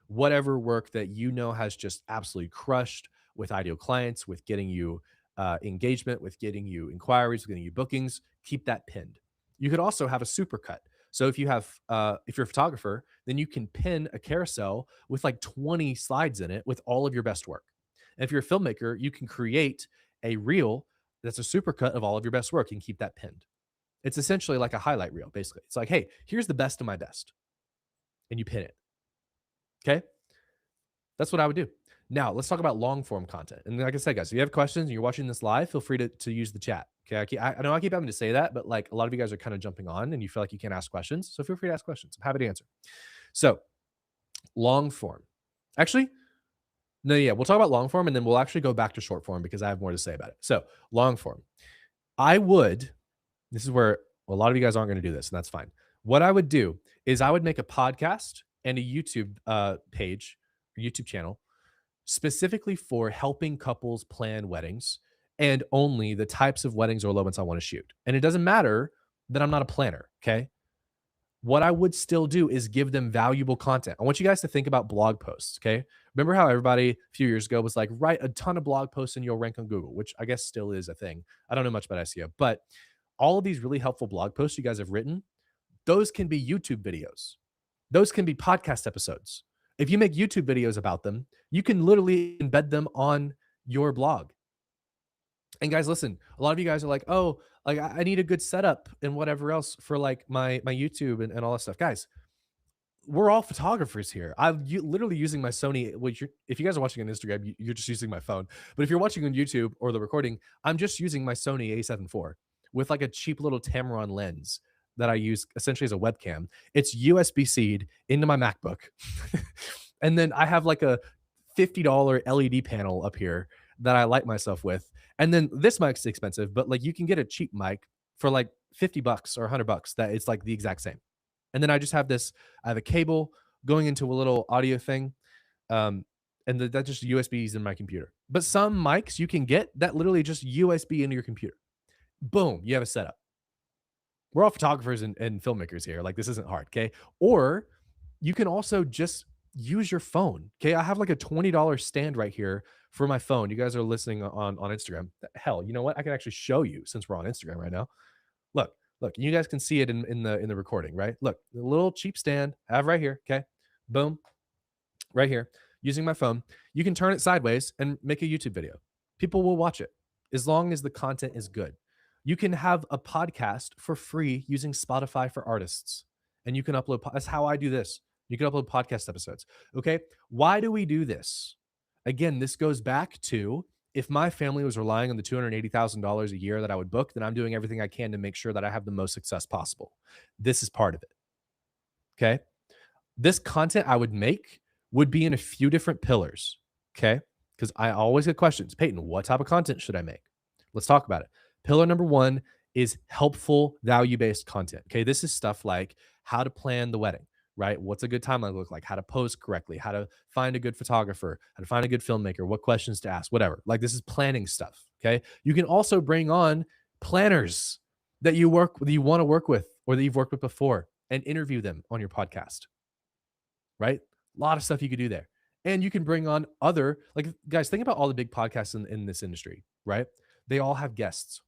Whatever work that you know has just absolutely crushed with ideal clients, with getting you engagement, with getting you inquiries, with getting you bookings, keep that pinned. You could also have a supercut. So if you have, if you're a photographer, then you can pin a carousel with like 20 slides in it with all of your best work. And if you're a filmmaker, you can create a reel that's a supercut of all of your best work and keep that pinned. It's essentially like a highlight reel, basically. It's like, hey, here's the best of my best. And you pin it. Okay. That's what I would do. Now, let's talk about long form content. And like I said, guys, if you have questions and you're watching this live, feel free to use the chat. Okay. I know I keep having to say that, but like a lot of you guys are kind of jumping on and you feel like you can't ask questions. So feel free to ask questions. I'm happy to answer. So, long form. Actually, no, yeah, we'll talk about long form and then we'll actually go back to short form because I have more to say about it. So, long form. I would, this is where a lot of you guys aren't going to do this, and that's fine. What I would do is I would make a podcast and a YouTube page, YouTube channel specifically for helping couples plan weddings and only the types of weddings or elopements I want to shoot. And it doesn't matter that I'm not a planner. Okay. What I would still do is give them valuable content. I want you guys to think about blog posts. Okay. Remember how everybody a few years ago was like, write a ton of blog posts and you'll rank on Google, which I guess still is a thing. I don't know much about SEO, but all of these really helpful blog posts you guys have written, those can be YouTube videos. Those can be podcast episodes. If you make YouTube videos about them, you can literally embed them on your blog. And guys, listen, a lot of you guys are like, oh, like I need a good setup and whatever else for like my YouTube and all that stuff. Guys, we're all photographers here. I'm literally using my Sony, which if you guys are watching on Instagram, you're just using my phone. But if you're watching on YouTube or the recording, I'm just using my Sony A7 IV with like a cheap little Tamron lens that I use essentially as a webcam. It's USB-C'd into my MacBook. And then I have like a $50 LED panel up here that I light myself with. And then this mic's expensive, but like you can get a cheap mic for like $50 or $100 that it's like the exact same. And then I just have this, I have a cable going into a little audio thing. Um, and that just USBs in my computer. But some mics you can get that literally just USB into your computer. Boom, you have a setup. We're all photographers and filmmakers here. Like this isn't hard, okay? Or you can also just use your phone. Okay. I have like a $20 stand right here for my phone. You guys are listening on Instagram. Hell, you know what? I can actually show you since we're on Instagram right now. Look, look, you guys can see it in the recording, right? Look, the little cheap stand I have right here. Okay. Boom. Right here. Using my phone. You can turn it sideways and make a YouTube video. People will watch it as long as the content is good. You can have a podcast for free using Spotify for artists. And you can upload, that's how I do this. You can upload podcast episodes. Okay. Why do we do this? Again, this goes back to if my family was relying on the $280,000 a year that I would book, then I'm doing everything I can to make sure that I have the most success possible. This is part of it. Okay. This content I would make would be in a few different pillars. Okay. Because I always get questions. Peyton, what type of content should I make? Let's talk about it. Pillar number one is helpful value-based content. Okay. This is stuff like how to plan the wedding, right? What's a good timeline look like? How to pose correctly, how to find a good photographer, how to find a good filmmaker, what questions to ask, whatever. Like this is planning stuff. Okay. You can also bring on planners that you want to work with or that you've worked with before and interview them on your podcast, right? A lot of stuff you could do there. And you can bring on other, like, guys, think about all the big podcasts in this industry, right? They all have guests.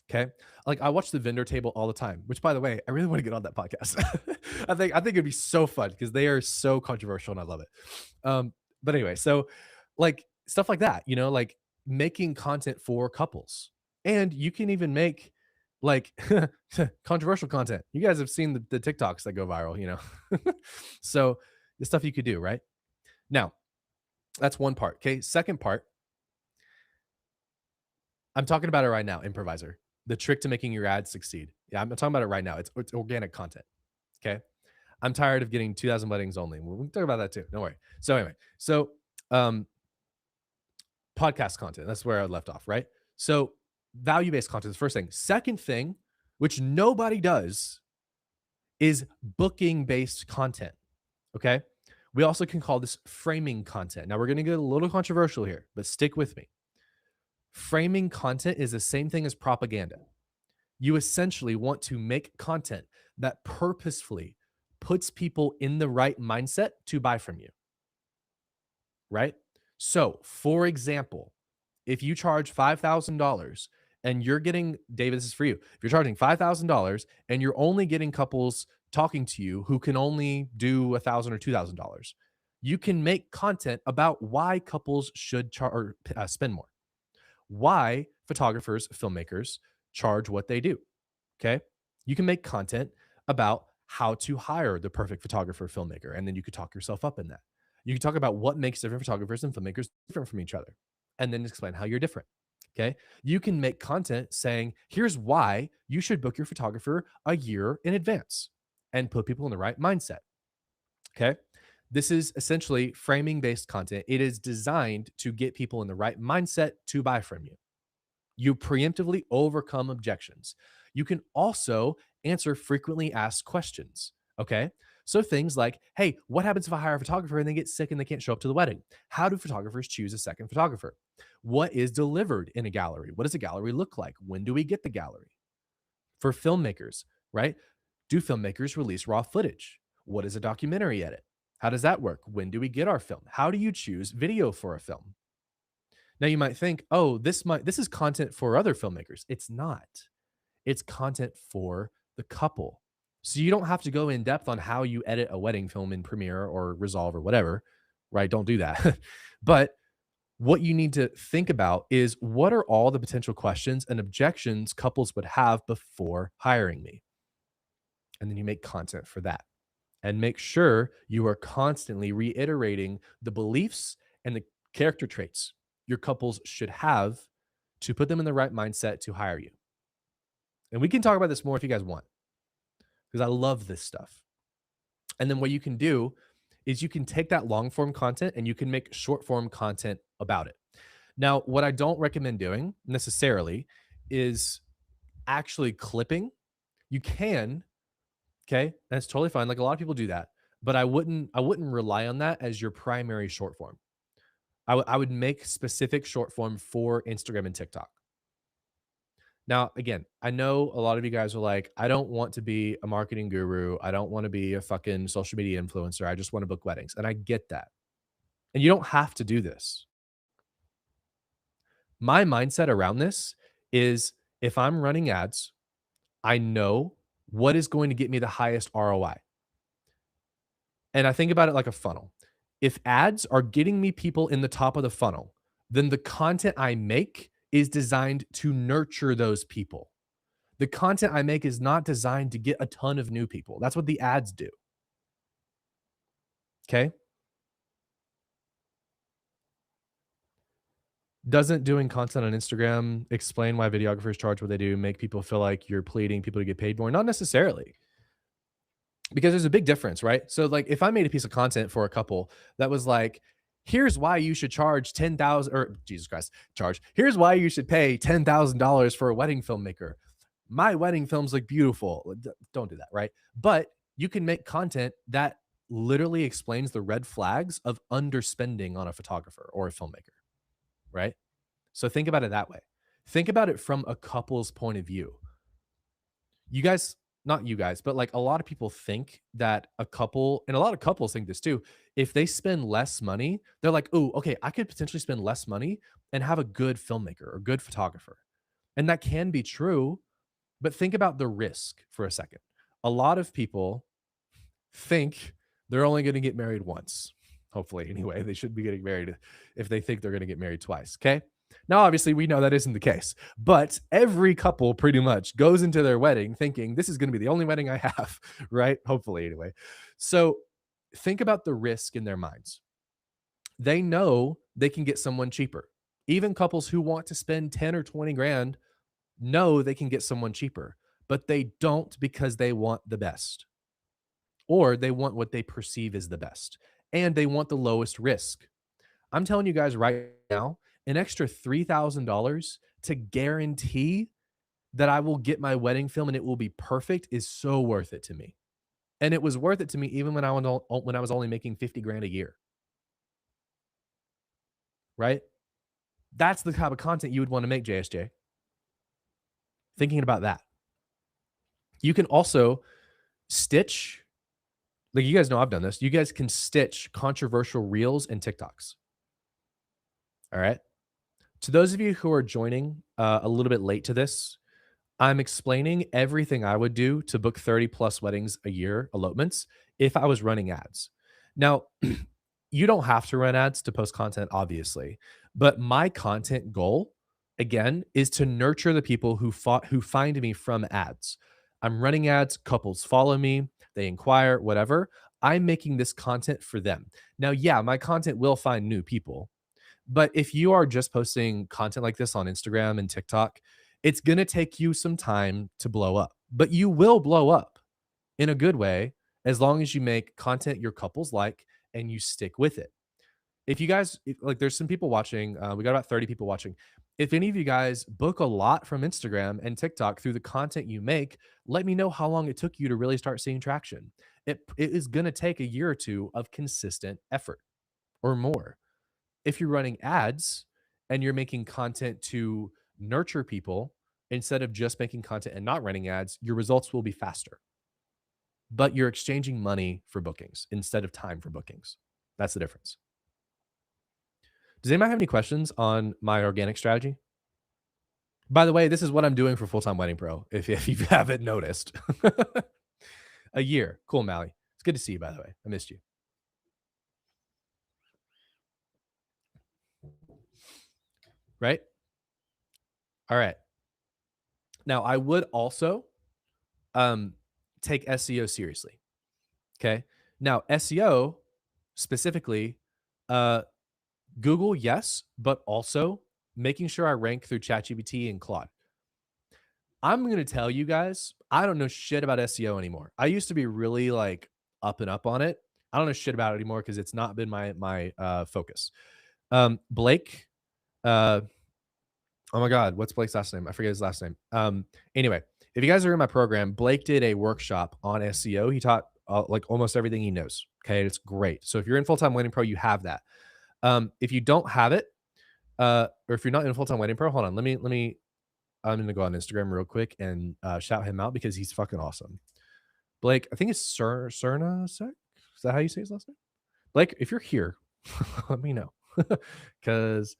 Okay. Like I watch the vendor table all the time, which by the way, I really want to get on that podcast. I think it'd be so fun because they are so controversial and I love it. But anyway, so like stuff like that, like making content for couples. And you can even make like controversial content. You guys have seen the TikToks that go viral. So the stuff you could do, right? Now, that's one part. Okay. Second part, I'm talking about it right now, improviser. The trick to making your ads succeed. Yeah, I'm talking about it right now. It's organic content. Okay. I'm tired of getting 2,000 weddings only. We can talk about that too. Don't worry. So anyway, um, podcast content. That's where I left off, right? So value-based content is the first thing. Second thing, which nobody does, is booking-based content. Okay. We also can call this framing content. Now we're going to get a little controversial here, but stick with me. Framing content is the same thing as propaganda. You essentially want to make content that purposefully puts people in the right mindset to buy from you, right? So, for example, if you charge $5,000 and you're getting, David, this is for you. If you're charging $5,000 and you're only getting couples talking to you who can only do $1,000 or $2,000, you can make content about why couples should spend more, why photographers, filmmakers charge what they do. Okay. You can make content about how to hire the perfect photographer, filmmaker, and then you could talk yourself up in that. You can talk about what makes different photographers and filmmakers different from each other, and then explain how you're different. Okay. You can make content saying, here's why you should book your photographer a year in advance and put people in the right mindset. Okay. This is essentially framing based content. It is designed to get people in the right mindset to buy from you. You preemptively overcome objections. You can also answer frequently asked questions. Okay. So things like, hey, what happens if I hire a photographer and they get sick and they can't show up to the wedding? How do photographers choose a second photographer? What is delivered in a gallery? What does a gallery look like? When do we get the gallery? For filmmakers, right? Do filmmakers release raw footage? What is a documentary edit? How does that work? When do we get our film? How do you choose video for a film? Now you might think, "Oh, this is content for other filmmakers." It's not. It's content for the couple. So you don't have to go in depth on how you edit a wedding film in Premiere or Resolve or whatever, right? Don't do that. But what you need to think about is what are all the potential questions and objections couples would have before hiring me? And then you make content for that. And make sure you are constantly reiterating the beliefs and the character traits your couples should have to put them in the right mindset to hire you. And we can talk about this more if you guys want, because I love this stuff. And then what you can do is you can take that long form content and you can make short form content about it. Now, what I don't recommend doing necessarily is actually clipping. You can, okay, that's totally fine. Like a lot of people do that, but I wouldn't rely on that as your primary short form. I would make specific short form for Instagram and TikTok. Now, again, I know a lot of you guys are like, I don't want to be a marketing guru. I don't want to be a fucking social media influencer. I just want to book weddings. And I get that. And you don't have to do this. My mindset around this is if I'm running ads, I know what is going to get me the highest ROI. And I think about it like a funnel. If ads are getting me people in the top of the funnel, then the content I make is designed to nurture those people. The content I make is not designed to get a ton of new people. That's what the ads do. Okay. Doesn't doing content on Instagram explain why videographers charge what they do, make people feel like you're pleading people to get paid more? Not necessarily, because there's a big difference, right? So, like, if I made a piece of content for a couple that was like, here's why you should charge 10,000 or Jesus Christ, here's why you should pay $10,000 for a wedding filmmaker. My wedding films look beautiful. Don't do that, right? But you can make content that literally explains the red flags of underspending on a photographer or a filmmaker, right? So think about it that way. Think about it from a couple's point of view. You guys, not you guys, but like a lot of people think that a couple, and a lot of couples think this too, if they spend less money, they're like, oh, okay, I could potentially spend less money and have a good filmmaker or good photographer. And that can be true, but think about the risk for a second. A lot of people think they're only going to get married once. Hopefully, anyway, they should be getting married if they think they're going to get married twice. Okay. Now, obviously, we know that isn't the case, but every couple pretty much goes into their wedding thinking this is going to be the only wedding I have, right? Hopefully, anyway. So think about the risk in their minds. They know they can get someone cheaper. Even couples who want to spend 10 or 20 grand know they can get someone cheaper, but they don't because they want the best or they want what they perceive as the best and they want the lowest risk. I'm telling you guys right now, an extra $3,000 to guarantee that I will get my wedding film and it will be perfect is so worth it to me. And it was worth it to me even when I was only making 50 grand a year, right? That's the type of content you would want to make, JSJ. Thinking about that. You can also stitch, like you guys know I've done this. You guys can stitch controversial reels and TikToks. All right. To those of you who are joining a little bit late to this, I'm explaining everything I would do to book 30 plus weddings a year, elopements, if I was running ads. Now, you don't have to run ads to post content, obviously, but my content goal, again, is to nurture the people who find me from ads. I'm running ads, couples follow me, they inquire, whatever. I'm making this content for them. Now, yeah, my content will find new people, but if you are just posting content like this on Instagram and TikTok, it's going to take you some time to blow up, but you will blow up in a good way as long as you make content your couples like and you stick with it. If you guys like, there's some people watching, we got about 30 people watching. If any of you guys book a lot from Instagram and TikTok through the content you make, let me know how long it took you to really start seeing traction. It is going to take a year or two of consistent effort or more. If you're running ads and you're making content to nurture people instead of just making content and not running ads, your results will be faster. But you're exchanging money for bookings instead of time for bookings. That's the difference. Does anybody have any questions on my organic strategy? By the way, this is what I'm doing for Full Time Wedding Pro, if you haven't noticed. A year. Cool, Mally. It's good to see you, by the way. I missed you. Right? All right. Now, I would also um, take SEO seriously. Okay. Now, SEO specifically, uh, Google, yes, but also making sure I rank through ChatGPT and Claude. I'm going to tell you guys, I don't know shit about SEO anymore. I used to be really like up and up on it. I don't know shit about it anymore because it's not been my focus. Blake, uh, oh my God, what's Blake's last name? I forget his last name. Anyway, if you guys are in my program, Blake did a workshop on SEO. He taught like almost everything he knows. Okay, it's great. So if you're in Full Time Wedding Pro, you have that. If you don't have it, or if you're not in Full Time Wedding Pro, hold on. Let me. I'm gonna go on Instagram real quick and shout him out because he's fucking awesome. Blake, I think it's Cerna Sec. Is that how you say his last name? Blake, if you're here, let me know because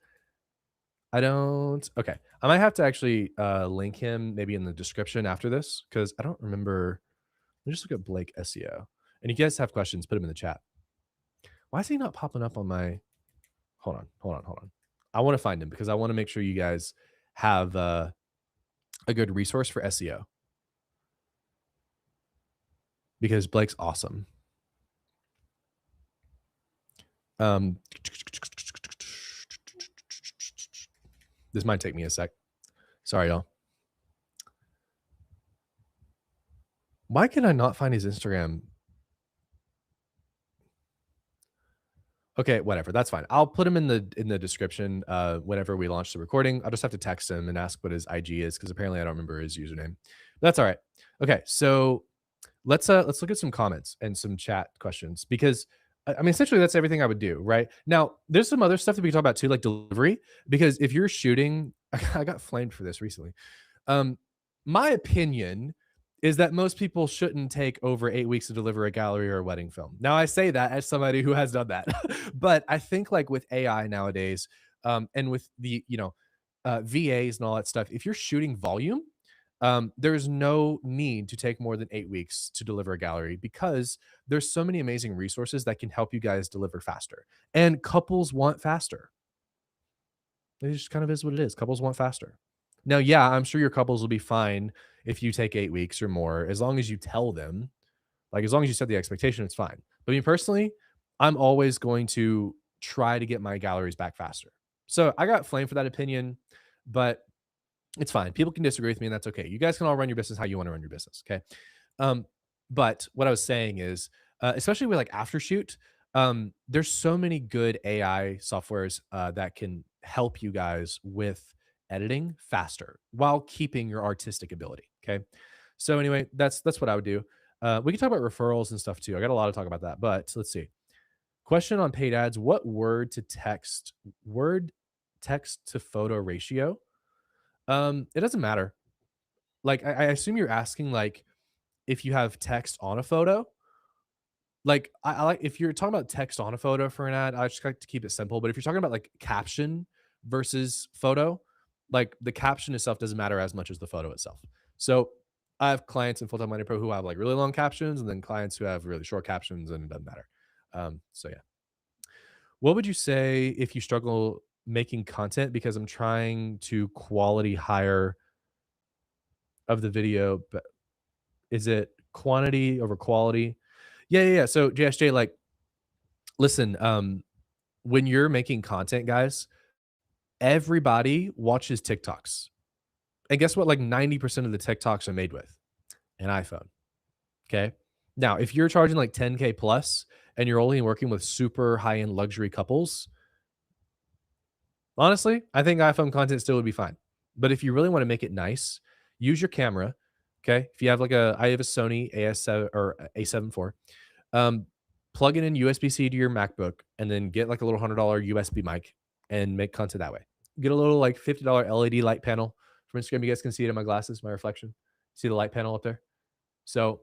I don't. Okay, I might have to actually link him maybe in the description after this because I don't remember. Let me just look at Blake SEO. And if you guys have questions, put them in the chat. Why is he not popping up on my? Hold on. I want to find him because I want to make sure you guys have a good resource for SEO because Blake's awesome. This might take me a sec. Sorry, y'all. Why can I not find his Instagram? Okay, whatever. That's fine. I'll put him in the description whenever we launch the recording. I'll just have to text him and ask what his IG is because apparently I don't remember his username. That's all right. Okay, so let's look at some comments and some chat questions because I mean essentially that's everything I would do, right? Now, there's some other stuff that we can talk about too, like delivery, because if you're shooting, I got flamed for this recently. My opinion is that most people shouldn't take over 8 weeks to deliver a gallery or a wedding film. Now, I say that as somebody who has done that, but I think like with AI nowadays, and with the VAs and all that stuff, if you're shooting volume, there's no need to take more than 8 weeks to deliver a gallery because there's so many amazing resources that can help you guys deliver faster. And couples want faster. It just kind of is what it is. Couples want faster. Now, yeah, I'm sure your couples will be fine if you take 8 weeks or more, as long as you tell them, like as long as you set the expectation, it's fine. But me personally, I'm always going to try to get my galleries back faster. So I got flamed for that opinion, but it's fine. People can disagree with me, and that's okay. You guys can all run your business how you want to run your business. Okay. Um, but what I was saying is, especially with like Aftershoot, there's so many good AI softwares that can help you guys with editing faster while keeping your artistic ability. Okay. So anyway, that's what I would do. We can talk about referrals and stuff too. I got a lot to talk about that, but let's see. Question on paid ads: what word text to photo ratio? It doesn't matter. Like I assume you're asking like if you have text on a photo. Like I like if you're talking about text on a photo for an ad, I just like to keep it simple. But if you're talking about like caption versus photo, like the caption itself doesn't matter as much as the photo itself. So I have clients in Full Time Money Pro who have like really long captions, and then clients who have really short captions, and it doesn't matter. So yeah. What would you say if you struggle making content because I'm trying to quality hire of the video, but is it quantity over quality. Yeah, yeah, yeah. So JSJ, like, listen, when you're making content, guys, everybody watches TikToks. And guess what? Like 90% of the TikToks are made with an iPhone. Okay. Now, if you're charging like 10K plus and you're only working with super high end luxury couples, honestly, I think iPhone content still would be fine. But if you really want to make it nice, use your camera. Okay. If you have like I have a Sony AS7 or A7 IV, um, plug it in USB-C to your MacBook and then get like a little $100 USB mic and make content that way. Get a little like $50 LED light panel from Instagram. You guys can see it in my glasses, my reflection. See the light panel up there? So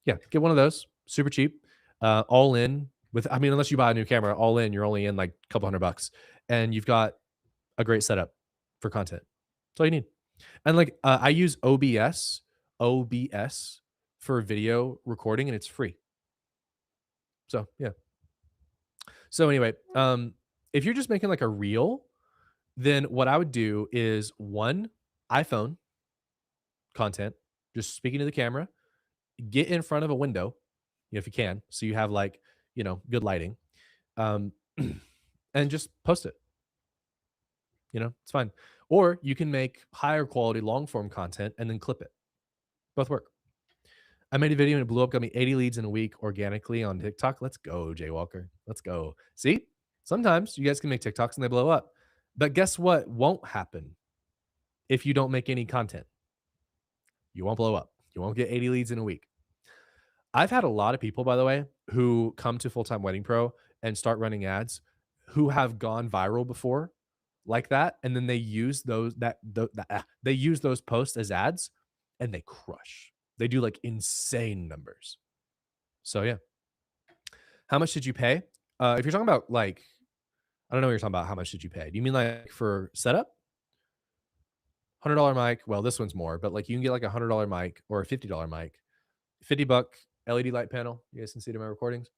yeah, get one of those, super cheap, all in with, I mean, unless you buy a new camera, all in, you're only in like a couple $100 and you've got a great setup for content. That's all you need. And like, I use OBS for video recording and it's free. So yeah. So anyway, if you're just making like a reel, then what I would do is one iPhone content, just speaking to the camera, get in front of a window, if you can, so you have like, good lighting, um, and just post it. It's fine. Or you can make higher quality long form content and then clip it. Both work. I made a video and it blew up, got me 80 leads in a week organically on TikTok. Let's go, Jay Walker. Let's go. See, sometimes you guys can make TikToks and they blow up. But guess what won't happen if you don't make any content? You won't blow up. You won't get 80 leads in a week. I've had a lot of people, by the way, who come to Full Time Wedding Pro and start running ads who have gone viral before like that. And then they use they use those posts as ads and they crush. They do like insane numbers. So yeah. How much did you pay? If you're talking about like, I don't know what you're talking about. How much did you pay? Do you mean like for setup? $100 mic. Well, this one's more, but like you can get like $100 mic or a $50 mic, $50 LED light panel. You guys can see it in my recordings.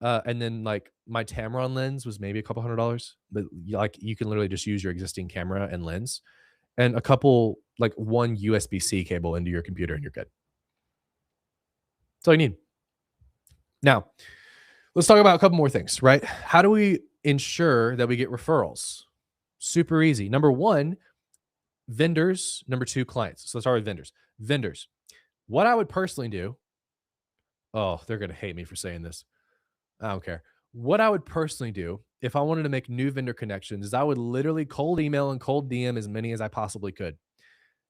And then like my Tamron lens was maybe a couple $100, but like you can literally just use your existing camera and lens and a couple, like one USB-C cable into your computer and you're good. That's all you need. Now, let's talk about a couple more things, right? How do we ensure that we get referrals? Super easy. Number one, vendors. Number two, clients. So let's start with vendors. Vendors. What I would personally do, oh, they're going to hate me for saying this. I don't care. What I would personally do if I wanted to make new vendor connections is I would literally cold email and cold DM as many as I possibly could.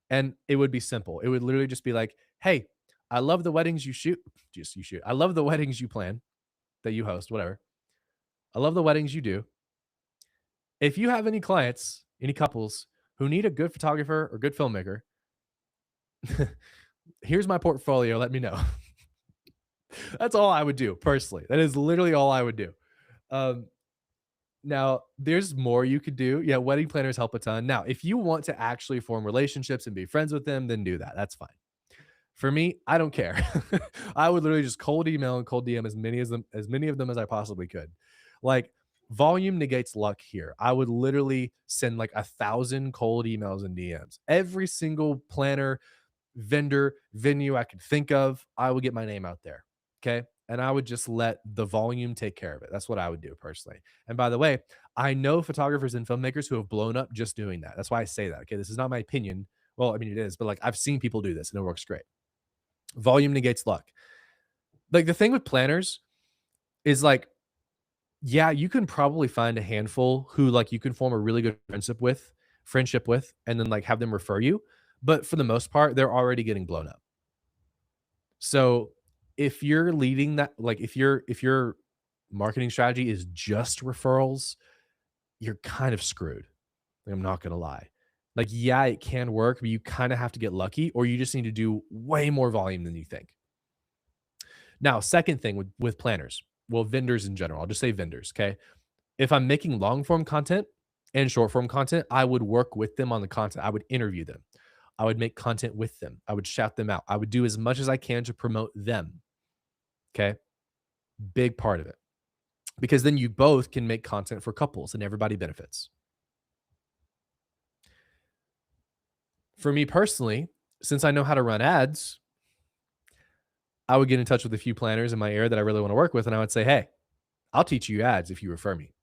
And it would be simple. It would literally just be like, hey, I love the weddings you shoot. Just you shoot. I love the weddings you plan, that you host, whatever. I love the weddings you do. If you have any clients, any couples who need a good photographer or good filmmaker, here's my portfolio. Let me know. That's all I would do personally. That is literally all I would do. Um, Now, there's more you could do. Yeah, wedding planners help a ton. Now, if you want to actually form relationships and be friends with them, then do that. That's fine. For me, I don't care. I would literally just cold email and cold DM as many of them as I possibly could. Like volume negates luck here. I would literally send like 1,000 cold emails and DMs. Every single planner, vendor, venue I could think of, I would get my name out there. Okay. And I would just let the volume take care of it. That's what I would do personally. And by the way, I know photographers and filmmakers who have blown up just doing that. That's why I say that. Okay. This is not my opinion. Well, I mean, it is, but like I've seen people do this and it works great. Volume negates luck. Like the thing with planners is like, yeah, you can probably find a handful who like you can form a really good friendship with, and then like have them refer you. But for the most part, they're already getting blown up. So if you're leading that, like if your marketing strategy is just referrals, you're kind of screwed. Like, I'm not gonna lie. Like, yeah, it can work, but you kind of have to get lucky, or you just need to do way more volume than you think. Now, second thing with planners, well, vendors in general, I'll just say vendors. Okay. If I'm making long form content and short form content, I would work with them on the content. I would interview them. I would make content with them. I would shout them out. I would do as much as I can to promote them. Okay. Big part of it. Because then you both can make content for couples and everybody benefits. For me personally, since I know how to run ads, I would get in touch with a few planners in my area that I really want to work with. And I would say, hey, I'll teach you ads if you refer me.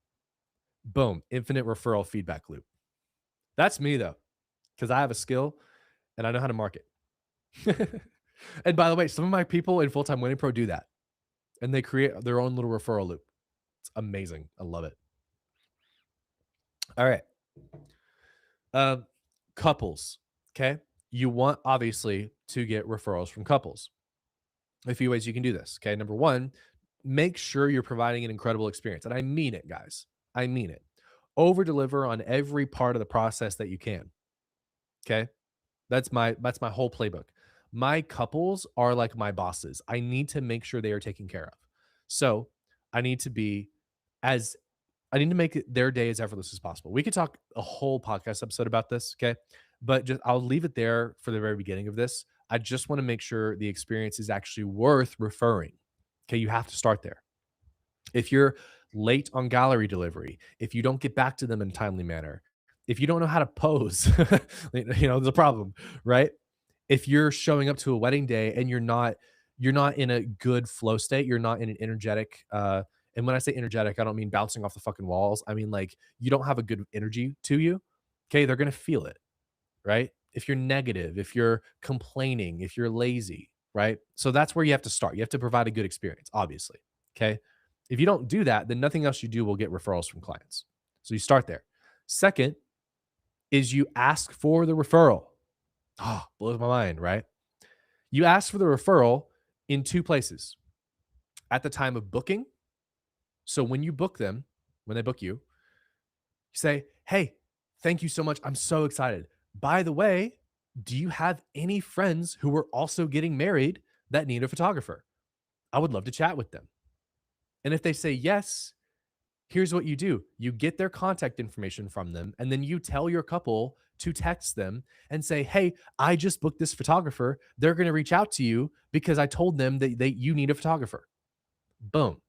Boom, infinite referral feedback loop. That's me though, because I have a skill and I know how to market. And by the way, some of my people in Full Time Winning Pro do that and they create their own little referral loop. It's amazing. I love it. All right. Um, Couples. Okay. You want obviously to get referrals from couples. A few ways you can do this. Okay. Number one, make sure you're providing an incredible experience. And I mean it, guys. I mean it. Over deliver on every part of the process that you can. Okay. That's my whole playbook. My couples are like my bosses. I need to make sure they are taken care of. So I need to be as I need to make their day as effortless as possible. We could talk a whole podcast episode about this, okay? But just I'll leave it there for the very beginning of this. I just want to make sure the experience is actually worth referring. Okay, you have to start there. If you're late on gallery delivery, if you don't get back to them in a timely manner, if you don't know how to pose, there's a problem, right? If you're showing up to a wedding day and you're not in a good flow state, you're not in an energetic and when I say energetic, I don't mean bouncing off the fucking walls. I mean like you don't have a good energy to you. Okay, they're going to feel it, right? If you're negative, if you're complaining, if you're lazy, right? So that's where you have to start. You have to provide a good experience, obviously. Okay. If you don't do that, then nothing else you do will get referrals from clients. So you start there. Second is you ask for the referral. Oh, blows my mind, right? You ask for the referral in two places at the time of booking. So when you book them, when they book you, you say, hey, thank you so much. I'm so excited. By the way, do you have any friends who are also getting married that need a photographer? I would love to chat with them. And if they say yes, here's what you do. You get their contact information from them, and then you tell your couple to text them and say, hey, I just booked this photographer. They're going to reach out to you because I told them that you need a photographer. Boom.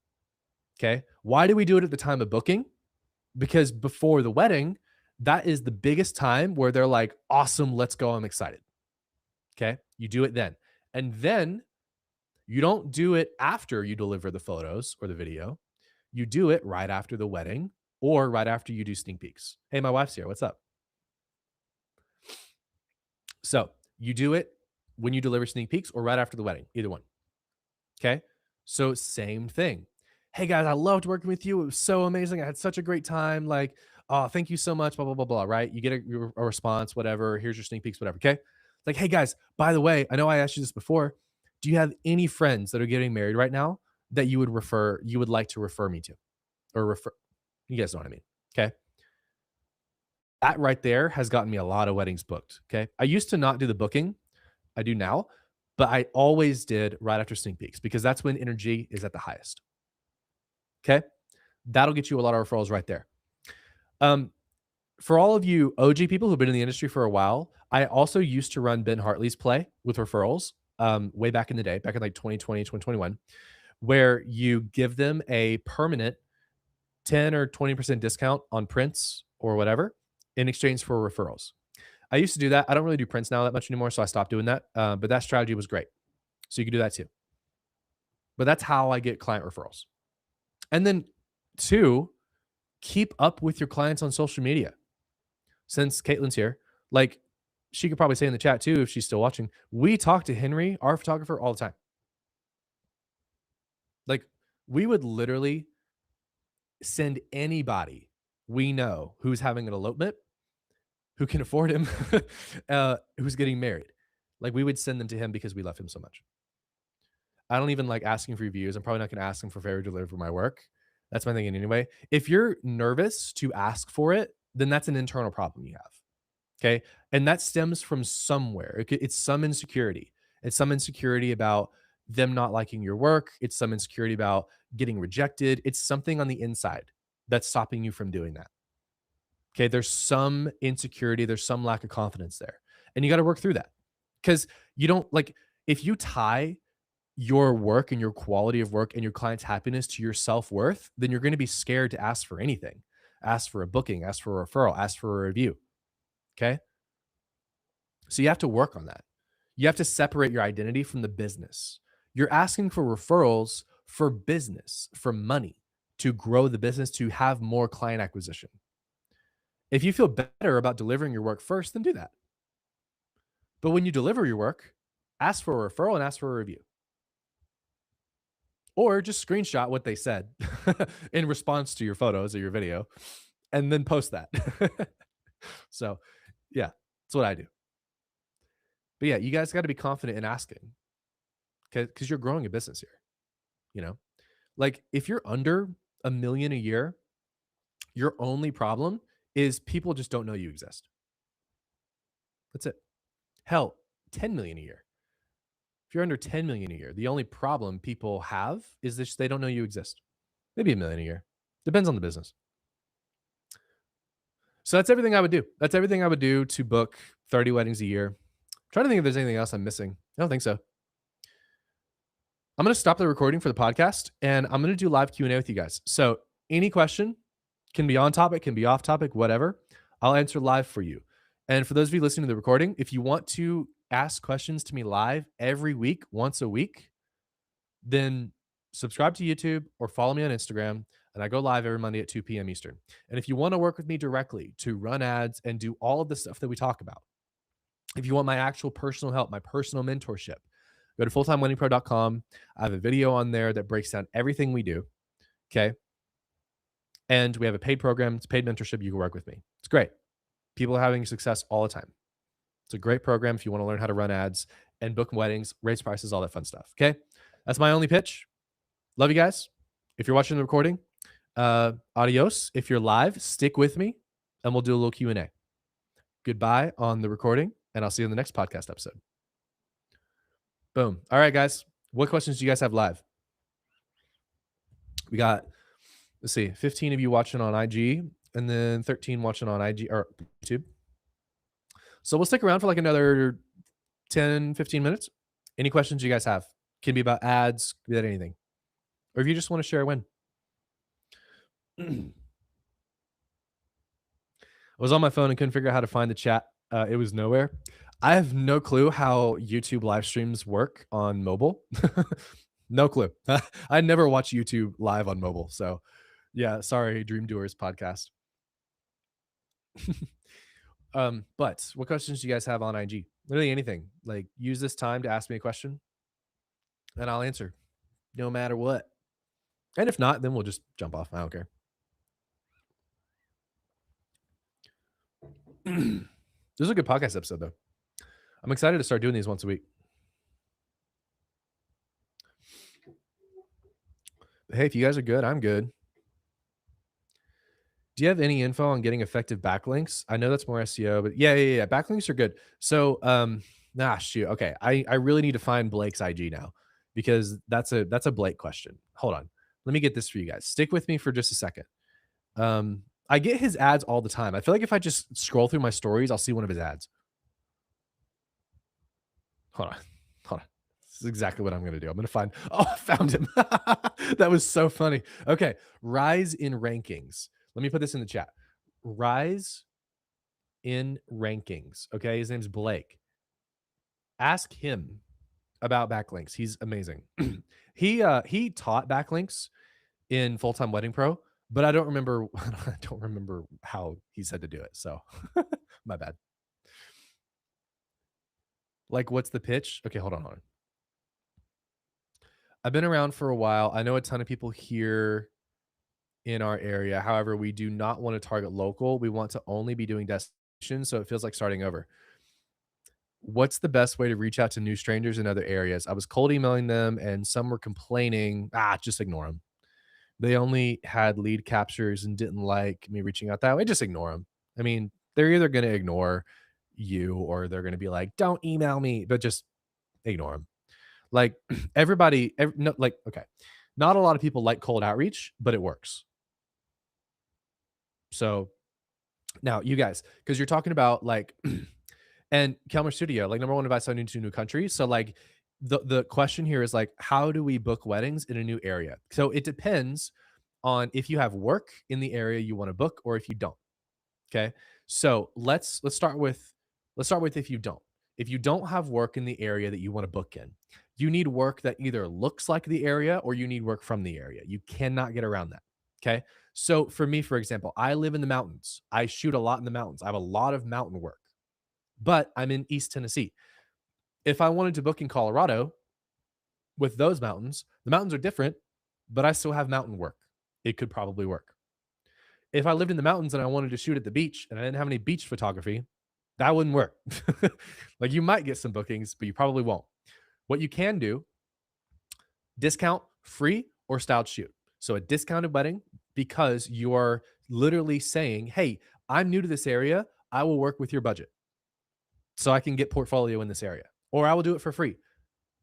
Okay. Why do we do it at the time of booking? Because before the wedding, that is the biggest time where they're like, awesome, let's go. I'm excited. Okay. You do it then. And then you don't do it after you deliver the photos or the video. You do it right after the wedding or right after you do sneak peeks. Hey, my wife's here. What's up? So you do it when you deliver sneak peeks or right after the wedding, either one. Okay. So same thing. Hey guys, I loved working with you. It was so amazing. I had such a great time. Like, oh, thank you so much. Blah, blah, blah, blah. Right. You get a response, whatever. Here's your sneak peeks, whatever. Okay. Like, hey guys, by the way, I know I asked you this before. Do you have any friends that are getting married right now that you would like to refer me to or refer? You guys know what I mean. Okay. That right there has gotten me a lot of weddings booked. Okay. I used to not do the booking. I do now, but I always did right after sneak peeks because that's when energy is at the highest. Okay. That'll get you a lot of referrals right there. Um, for all of you OG people who've been in the industry for a while, I also used to run Ben Hartley's play with referrals way back in the day, back in like 2020, 2021, where you give them a permanent 10 or 20% discount on prints or whatever in exchange for referrals. I used to do that. I don't really do prints now that much anymore, so I stopped doing that. But that strategy was great. So you can do that too. But that's how I get client referrals. And then two, keep up with your clients on social media. Since Caitlin's here, like she could probably say in the chat too, if she's still watching, we talk to Henry, our photographer, all the time. Like we would literally send anybody we know who's having an elopement, who can afford him, who's getting married. Like we would send them to him because we love him so much. I don't even like asking for reviews. I'm probably not going to ask them for favor delivery for my work. That's my thinking anyway. If you're nervous to ask for it, then that's an internal problem you have. Okay. And that stems from somewhere. It's some insecurity. It's some insecurity about them not liking your work. It's some insecurity about getting rejected. It's something on the inside that's stopping you from doing that. Okay. There's some insecurity. There's some lack of confidence there. And you got to work through that because you don't like, if you tie your work and your quality of work and your client's happiness to your self-worth, then you're going to be scared to ask for anything. Ask for a booking, ask for a referral, ask for a review. Okay. So you have to work on that. You have to separate your identity from the business. You're asking for referrals for business, for money, to grow the business, to have more client acquisition. If you feel better about delivering your work first, then do that. But when you deliver your work, ask for a referral and ask for a review. Or just screenshot what they said in response to your photos or your video and then post that. So, yeah, that's what I do. But yeah, you guys got to be confident in asking because you're growing a business here. You know, like if you're under 1 million a year, your only problem is people just don't know you exist. That's it. Hell, 10 million a year. If you're under 10 million a year, the only problem people have is that they don't know you exist. Maybe 1 million a year. Depends on the business. So that's everything I would do. That's everything I would do to book 30 weddings a year. I'm trying to think if there's anything else I'm missing. I don't think so. I'm going to stop the recording for the podcast and I'm going to do live Q&A with you guys. So any question can be on topic, can be off topic, whatever. I'll answer live for you. And for those of you listening to the recording, if you want to ask questions to me live every week, once a week, then subscribe to YouTube or follow me on Instagram. And I go live every Monday at 2 p.m. Eastern. And if you want to work with me directly to run ads and do all of the stuff that we talk about, if you want my actual personal help, my personal mentorship, go to fulltimeweddingpro.com. I have a video on there that breaks down everything we do. Okay. And we have a paid program. It's paid mentorship. You can work with me. It's great. People are having success all the time. It's a great program if you want to learn how to run ads and book weddings, raise prices, all that fun stuff. Okay. That's my only pitch. Love you guys. If you're watching the recording, adios. If you're live, stick with me and we'll do a little Q&A. Goodbye on the recording, and I'll see you in the next podcast episode. Boom. All right, guys. What questions do you guys have live? We got, let's see, 15 of you watching on IG and then 13 watching on IG or YouTube. So we'll stick around for like another 10, 15 minutes. Any questions you guys have? Can be about ads, can be about anything. Or if you just want to share a win. I was on my phone and couldn't figure out how to find the chat. It was nowhere. I have no clue how YouTube live streams work on mobile. No clue. I never watch YouTube live on mobile. So yeah, sorry, Dream Doers podcast. But what questions do you guys have on IG? Literally anything. Like use this time to ask me a question and I'll answer no matter what. And if not, then we'll just jump off. I don't care. This is a good podcast episode, though. I'm excited to start doing these once a week. But hey, if you guys are good, I'm good. Do you have any info on getting effective backlinks? I know that's more SEO, but yeah. Backlinks are good. So, shoot. Okay, I really need to find Blake's IG now because that's a Blake question. Hold on, let me get this for you guys. Stick with me for just a second. I get his ads all the time. I feel like if I just scroll through my stories, I'll see one of his ads. Hold on. This is exactly what I'm going to do. I'm going to find, I found him. That was so funny. Okay. Rise in rankings. Let me put this in the chat. Rise in rankings. Okay. His name's Blake. Ask him about backlinks. He's amazing. He taught backlinks in Full Time Wedding Pro, but I don't remember how he said to do it. So my bad. Like, what's the pitch? Okay, hold on. I've been around for a while. I know a ton of people here in our area. However, we do not want to target local. We want to only be doing destinations, so it feels like starting over. What's the best way to reach out to new strangers in other areas? I was cold emailing them and some were complaining. Just ignore them. They only had lead captures and didn't like me reaching out that way. Just ignore them. I mean, they're either going to ignore you or they're going to be like, don't email me, but just ignore them. Like okay. Not a lot of people like cold outreach, but it works. So now you guys, because you're talking about like, and Kelmer Studio, like number one advice on into new countries. So like the question here is like, how do we book weddings in a new area? So it depends on if you have work in the area you want to book or if you don't. Okay. So let's start with if you don't. If you don't have work in the area that you want to book in, you need work that either looks like the area or you need work from the area. You cannot get around that. Okay. So for me, for example, I live in the mountains. I shoot a lot in the mountains. I have a lot of mountain work, but I'm in East Tennessee. If I wanted to book in Colorado with those mountains, the mountains are different, but I still have mountain work. It could probably work. If I lived in the mountains and I wanted to shoot at the beach and I didn't have any beach photography, that wouldn't work. Like you might get some bookings, but you probably won't. What you can do, discount, free, or styled shoot. So a discounted wedding because you're literally saying, hey, I'm new to this area. I will work with your budget so I can get portfolio in this area, or I will do it for free.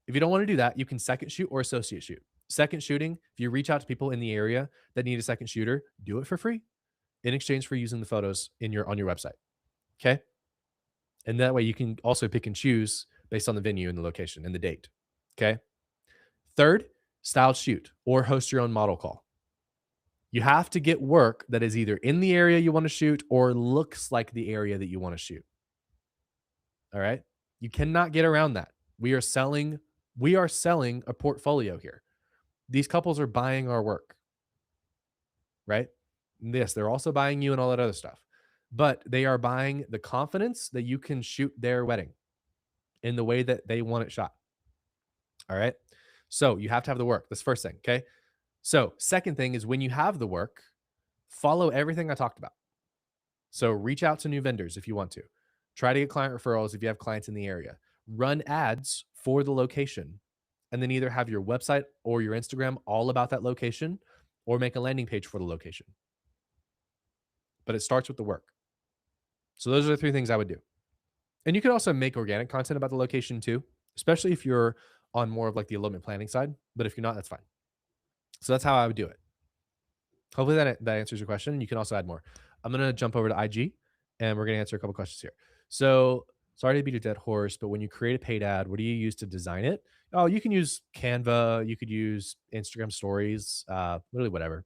If you don't want to do that, you can second shoot or associate shoot. Second shooting, if you reach out to people in the area that need a second shooter, do it for free in exchange for using the photos in your on your website. Okay. And that way you can also pick and choose based on the venue and the location and the date. Okay. Third, styled shoot or host your own model call. You have to get work that is either in the area you want to shoot or looks like the area that you want to shoot. All right. You cannot get around that. We are selling a portfolio here. These couples are buying our work, right? Yes, they're also buying you and all that other stuff. But they are buying the confidence that you can shoot their wedding in the way that they want it shot. All right. So you have to have the work. That's the first thing. Okay. So, second thing is when you have the work, follow everything I talked about. So, reach out to new vendors if you want to. Try to get client referrals if you have clients in the area. Run ads for the location and then either have your website or your Instagram all about that location or make a landing page for the location. But it starts with the work. So, those are the three things I would do. And you can also make organic content about the location too, especially if you're on more of like the elopement planning side. But if you're not, that's fine. So that's how I would do it. Hopefully that answers your question. You can also add more. I'm going to jump over to IG and we're going to answer a couple questions here. So sorry to beat a dead horse, but when you create a paid ad, what do you use to design it? Oh, you can use Canva. You could use Instagram stories, literally whatever.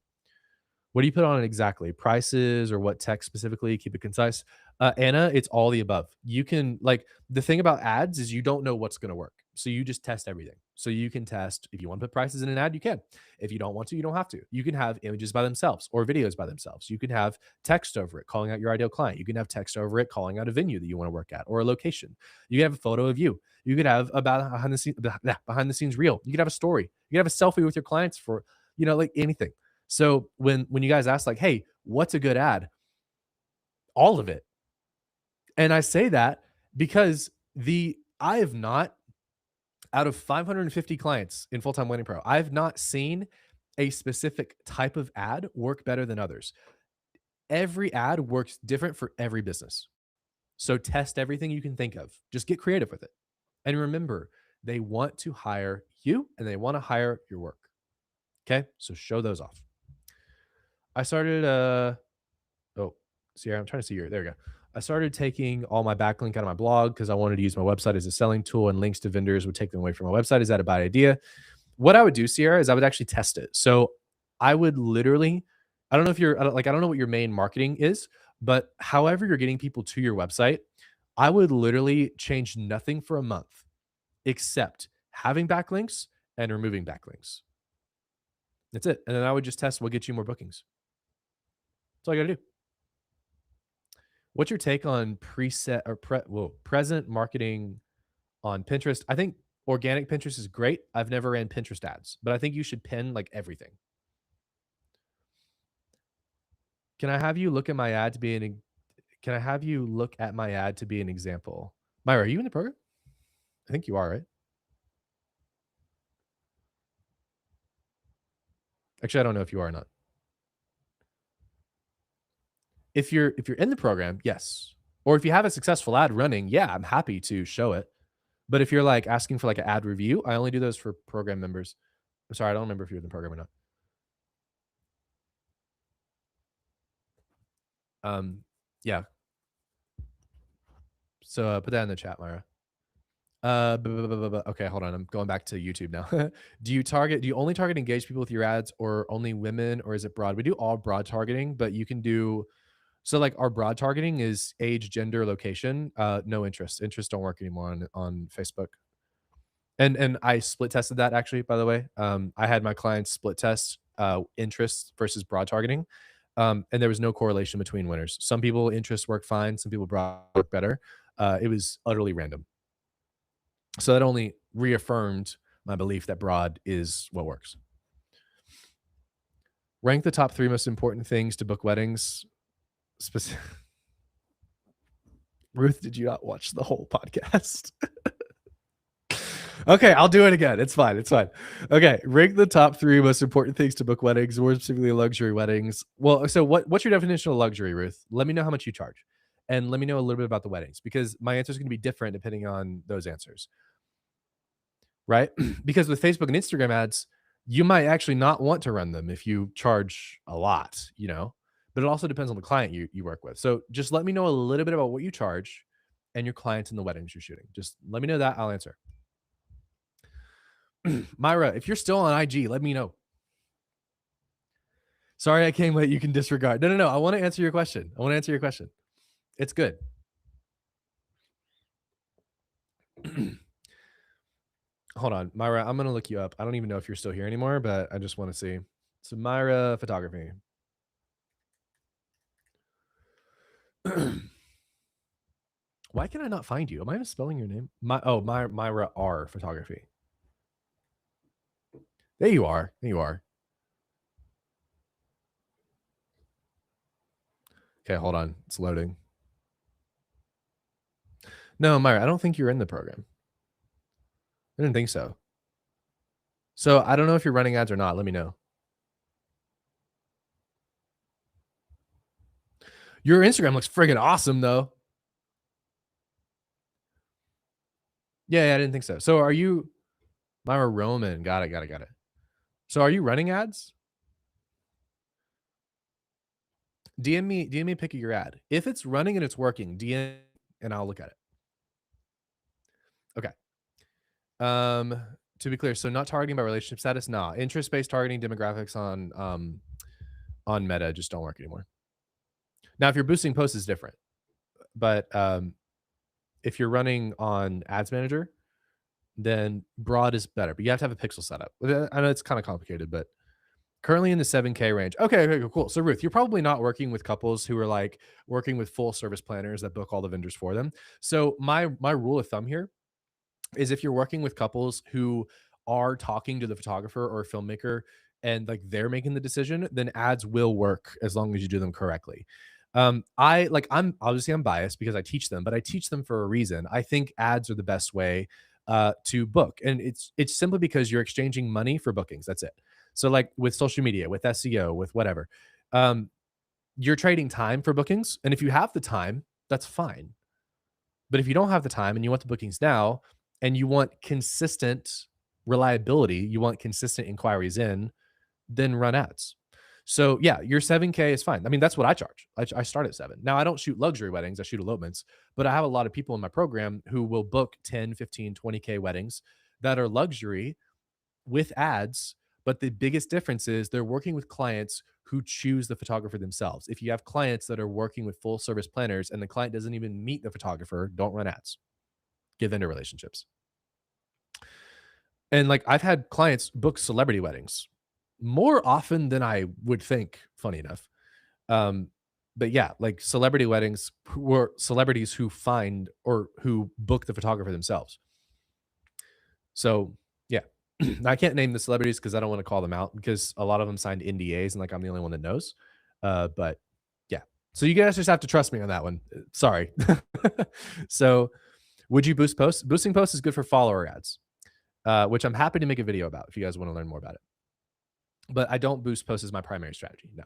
What do you put on it exactly? Prices or what text specifically? Keep it concise. Anna, it's all the above. You can like the thing about ads is you don't know what's going to work. So you just test everything. So you can test if you want to put prices in an ad, you can. If you don't want to, you don't have to. You can have images by themselves or videos by themselves. You can have text over it calling out your ideal client. You can have text over it calling out a venue that you want to work at or a location. You can have a photo of you. You could have about behind the scenes reel. You could have a story. You could have a selfie with your clients for, like anything. So when you guys ask like, hey, what's a good ad? All of it. And I say that because I have not, out of 550 clients in Full-Time Wedding Pro, I've not seen a specific type of ad work better than others. Every ad works different for every business. So test everything you can think of. Just get creative with it. And remember, they want to hire you and they want to hire your work. Okay? So show those off. I started Sierra, I'm trying to see there we go. I started taking all my backlink out of my blog because I wanted to use my website as a selling tool and links to vendors would take them away from my website. Is that a bad idea? What I would do, Sierra, is I would actually test it. So I would literally, I don't know what your main marketing is, but however you're getting people to your website, I would literally change nothing for a month except having backlinks and removing backlinks. That's it. And then I would just test what gets you more bookings. That's all you got to do. What's your take on present marketing on Pinterest? I think organic Pinterest is great. I've never ran Pinterest ads, but I think you should pin like everything. Can I have you look at my ad to be an example? Myra, are you in the program? I think you are, right? Actually, I don't know if you are or not. If you're in the program, yes. Or if you have a successful ad running, yeah, I'm happy to show it. But if you're like asking for like an ad review, I only do those for program members. I'm sorry, I don't remember if you're in the program or not. Yeah. So put that in the chat, Myra. Okay, hold on. I'm going back to YouTube now. Do you only target engaged people with your ads or only women or is it broad? We do all broad targeting, but you can do So like our broad targeting is age, gender, location, no interest. Interests don't work anymore on Facebook. And I split tested that actually, by the way. I had my clients split test interests versus broad targeting. And there was no correlation between winners. Some people interests work fine, some people broad work better. It was utterly random. So that only reaffirmed my belief that broad is what works. Rank the top 3 most important things to book weddings. Spec- Ruth, did you not watch the whole podcast? Okay, I'll do it again. It's fine. It's fine. Okay, rank the top 3 most important things to book weddings, more specifically luxury weddings. Well, so what's your definition of luxury, Ruth? Let me know how much you charge, and let me know a little bit about the weddings because my answer is going to be different depending on those answers, right? Because with Facebook and Instagram ads, you might actually not want to run them if you charge a lot, but it also depends on the client you work with. So just let me know a little bit about what you charge and your clients and the weddings you're shooting. Just let me know that. I'll answer. Myra, if you're still on IG, let me know. Sorry, I came late. You can disregard. No. I want to answer your question. It's good. Hold on, Myra. I'm gonna look you up. I don't even know if you're still here anymore, but I just want to see. So Myra photography. Why can I not find you? Am I misspelling your name? Myra R photography. There you are. Okay, hold on. It's loading. No, Myra, I don't think you're in the program. I didn't think so. So I don't know if you're running ads or not. Let me know. Your Instagram looks friggin' awesome, though. Yeah, I didn't think so. So are you Myra Roman? Got it. So are you running ads? DM me a pic of your ad. If it's running and it's working, DM and I'll look at it. Okay. To be clear, so not targeting by relationship status. Nah, interest-based targeting demographics on Meta just don't work anymore. Now, if you're boosting posts, is different, but if you're running on Ads Manager, then broad is better. But you have to have a pixel setup. I know it's kind of complicated, but currently in the 7K range. Okay, cool. So Ruth, you're probably not working with couples who are like working with full service planners that book all the vendors for them. So my rule of thumb here is if you're working with couples who are talking to the photographer or filmmaker and like they're making the decision, then ads will work as long as you do them correctly. I'm biased because I teach them, but I teach them for a reason. I think ads are the best way to book, and it's simply because you're exchanging money for bookings. That's it. So like with social media, with SEO, with whatever, you're trading time for bookings, and if you have the time, that's fine. But if you don't have the time and you want the bookings now and you want consistent reliability, you want consistent inquiries in, then run ads. So yeah, your 7K is fine. I mean, that's what I charge. I start at 7. Now I don't shoot luxury weddings, I shoot elopements, but I have a lot of people in my program who will book 10, 15, 20K weddings that are luxury with ads. But the biggest difference is they're working with clients who choose the photographer themselves. If you have clients that are working with full service planners and the client doesn't even meet the photographer, don't run ads. Get vendor relationships. And like I've had clients book celebrity weddings more often than I would think, funny enough. But yeah, like celebrity weddings were celebrities who find or who book the photographer themselves. So yeah, I can't name the celebrities because I don't want to call them out because a lot of them signed NDAs and like I'm the only one that knows. But yeah, so you guys just have to trust me on that one. Sorry. So would you boost posts? Boosting posts is good for follower ads, which I'm happy to make a video about if you guys want to learn more about it. But I don't boost posts as my primary strategy. No.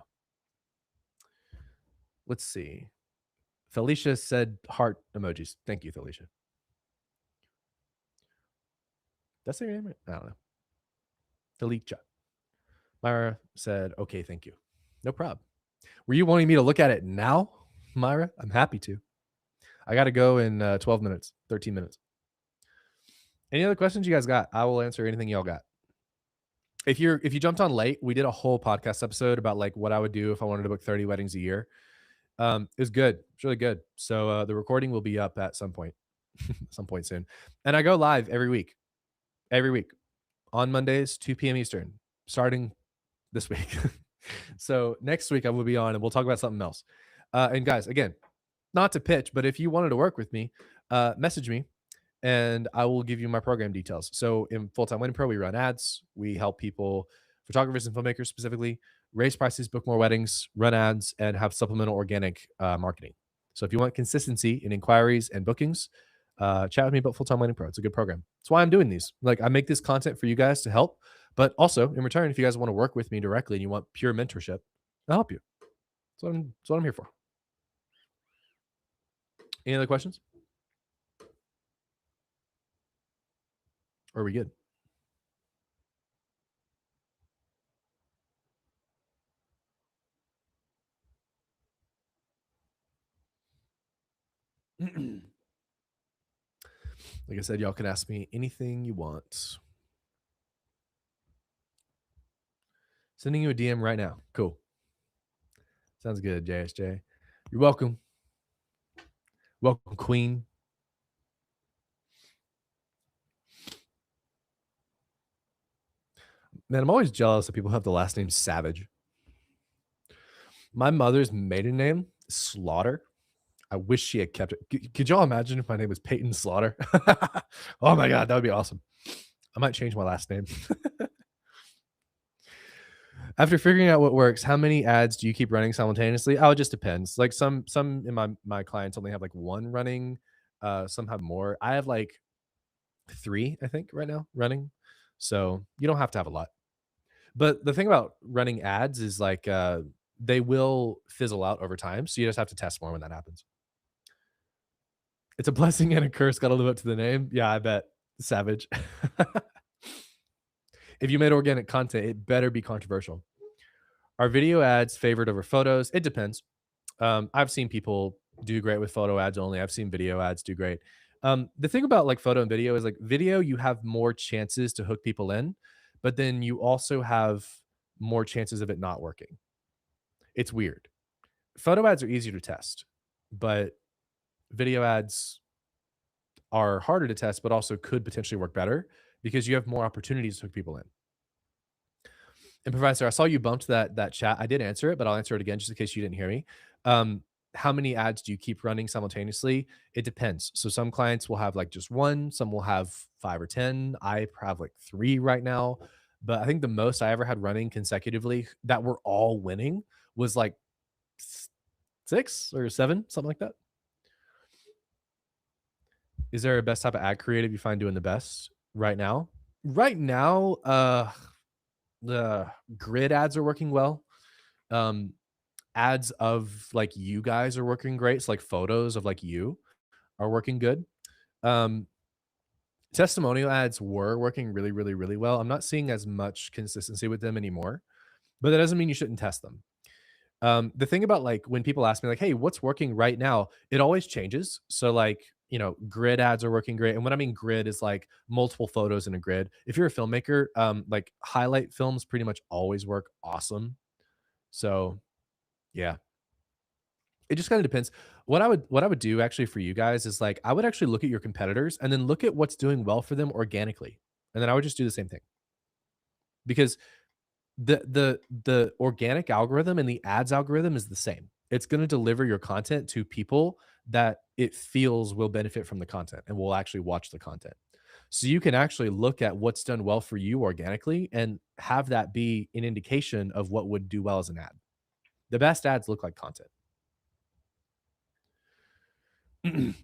Let's see. Felicia said heart emojis. Thank you, Felicia. That's your name, right? I don't know. Felicia. Myra said, okay, thank you. No problem. Were you wanting me to look at it now, Myra? I'm happy to. I got to go in 12 minutes, 13 minutes. Any other questions you guys got? I will answer anything y'all got. If you jumped on late, we did a whole podcast episode about like what I would do if I wanted to book 30 weddings a year. It was good. It's really good. So the recording will be up at some point soon. And I go live every week on Mondays, 2 p.m. Eastern, starting this week. So next week I will be on and we'll talk about something else. And guys, again, not to pitch, but if you wanted to work with me, message me and I will give you my program details. So in Full Time Wedding Pro, we run ads. We help people, photographers and filmmakers specifically, raise prices, book more weddings, run ads, and have supplemental organic marketing. So if you want consistency in inquiries and bookings, chat with me about Full Time Wedding Pro. It's a good program. That's why I'm doing these. Like I make this content for you guys to help, but also in return, if you guys want to work with me directly and you want pure mentorship, I'll help you. That's what I'm here for. Any other questions? Or are we good? Like I said, y'all can ask me anything you want. Sending you a DM right now. Cool. Sounds good, JSJ. You're welcome. Welcome, Queen. Man, I'm always jealous that people have the last name Savage. My mother's maiden name, Slaughter. I wish she had kept it. Could y'all imagine if my name was Peyton Slaughter? Oh my God, that would be awesome. I might change my last name. After figuring out what works, how many ads do you keep running simultaneously? Oh, it just depends. Like some in my clients only have like one running. Some have more. I have like three, I think, right now running. So you don't have to have a lot. But the thing about running ads is like they will fizzle out over time. So you just have to test more when that happens. It's a blessing and a curse. Got to live up to the name. Yeah, I bet. Savage. If you made organic content, it better be controversial. Are video ads favored over photos? It depends. I've seen people do great with photo ads only. I've seen video ads do great. The thing about like photo and video is like video, you have more chances to hook people in, but then you also have more chances of it not working. It's weird. Photo ads are easier to test, but video ads are harder to test, but also could potentially work better because you have more opportunities to hook people in. And Professor, I saw you bumped that chat. I did answer it, but I'll answer it again just in case you didn't hear me. How many ads do you keep running simultaneously? It depends. So some clients will have like just one, some will have 5 or 10. I have like 3 right now, but I think the most I ever had running consecutively that were all winning was like 6 or 7, something like that. Is there a best type of ad creative you find doing the best right now? Right now, the grid ads are working well. Um, Ads of like you guys are working great. So like photos of like you are working good. Um, Testimonial ads were working really, really, really well. I'm not seeing as much consistency with them anymore, but that doesn't mean you shouldn't test them. The thing about like when people ask me like, "Hey, what's working right now?" It always changes. So like, grid ads are working great. And what I mean grid is like multiple photos in a grid. If you're a filmmaker, like highlight films pretty much always work awesome. So yeah, it just kind of depends. What I would do actually for you guys is like I would actually look at your competitors and then look at what's doing well for them organically. And then I would just do the same thing. Because the organic algorithm and the ads algorithm is the same. It's going to deliver your content to people that it feels will benefit from the content and will actually watch the content. So you can actually look at what's done well for you organically and have that be an indication of what would do well as an ad. The best ads look like content.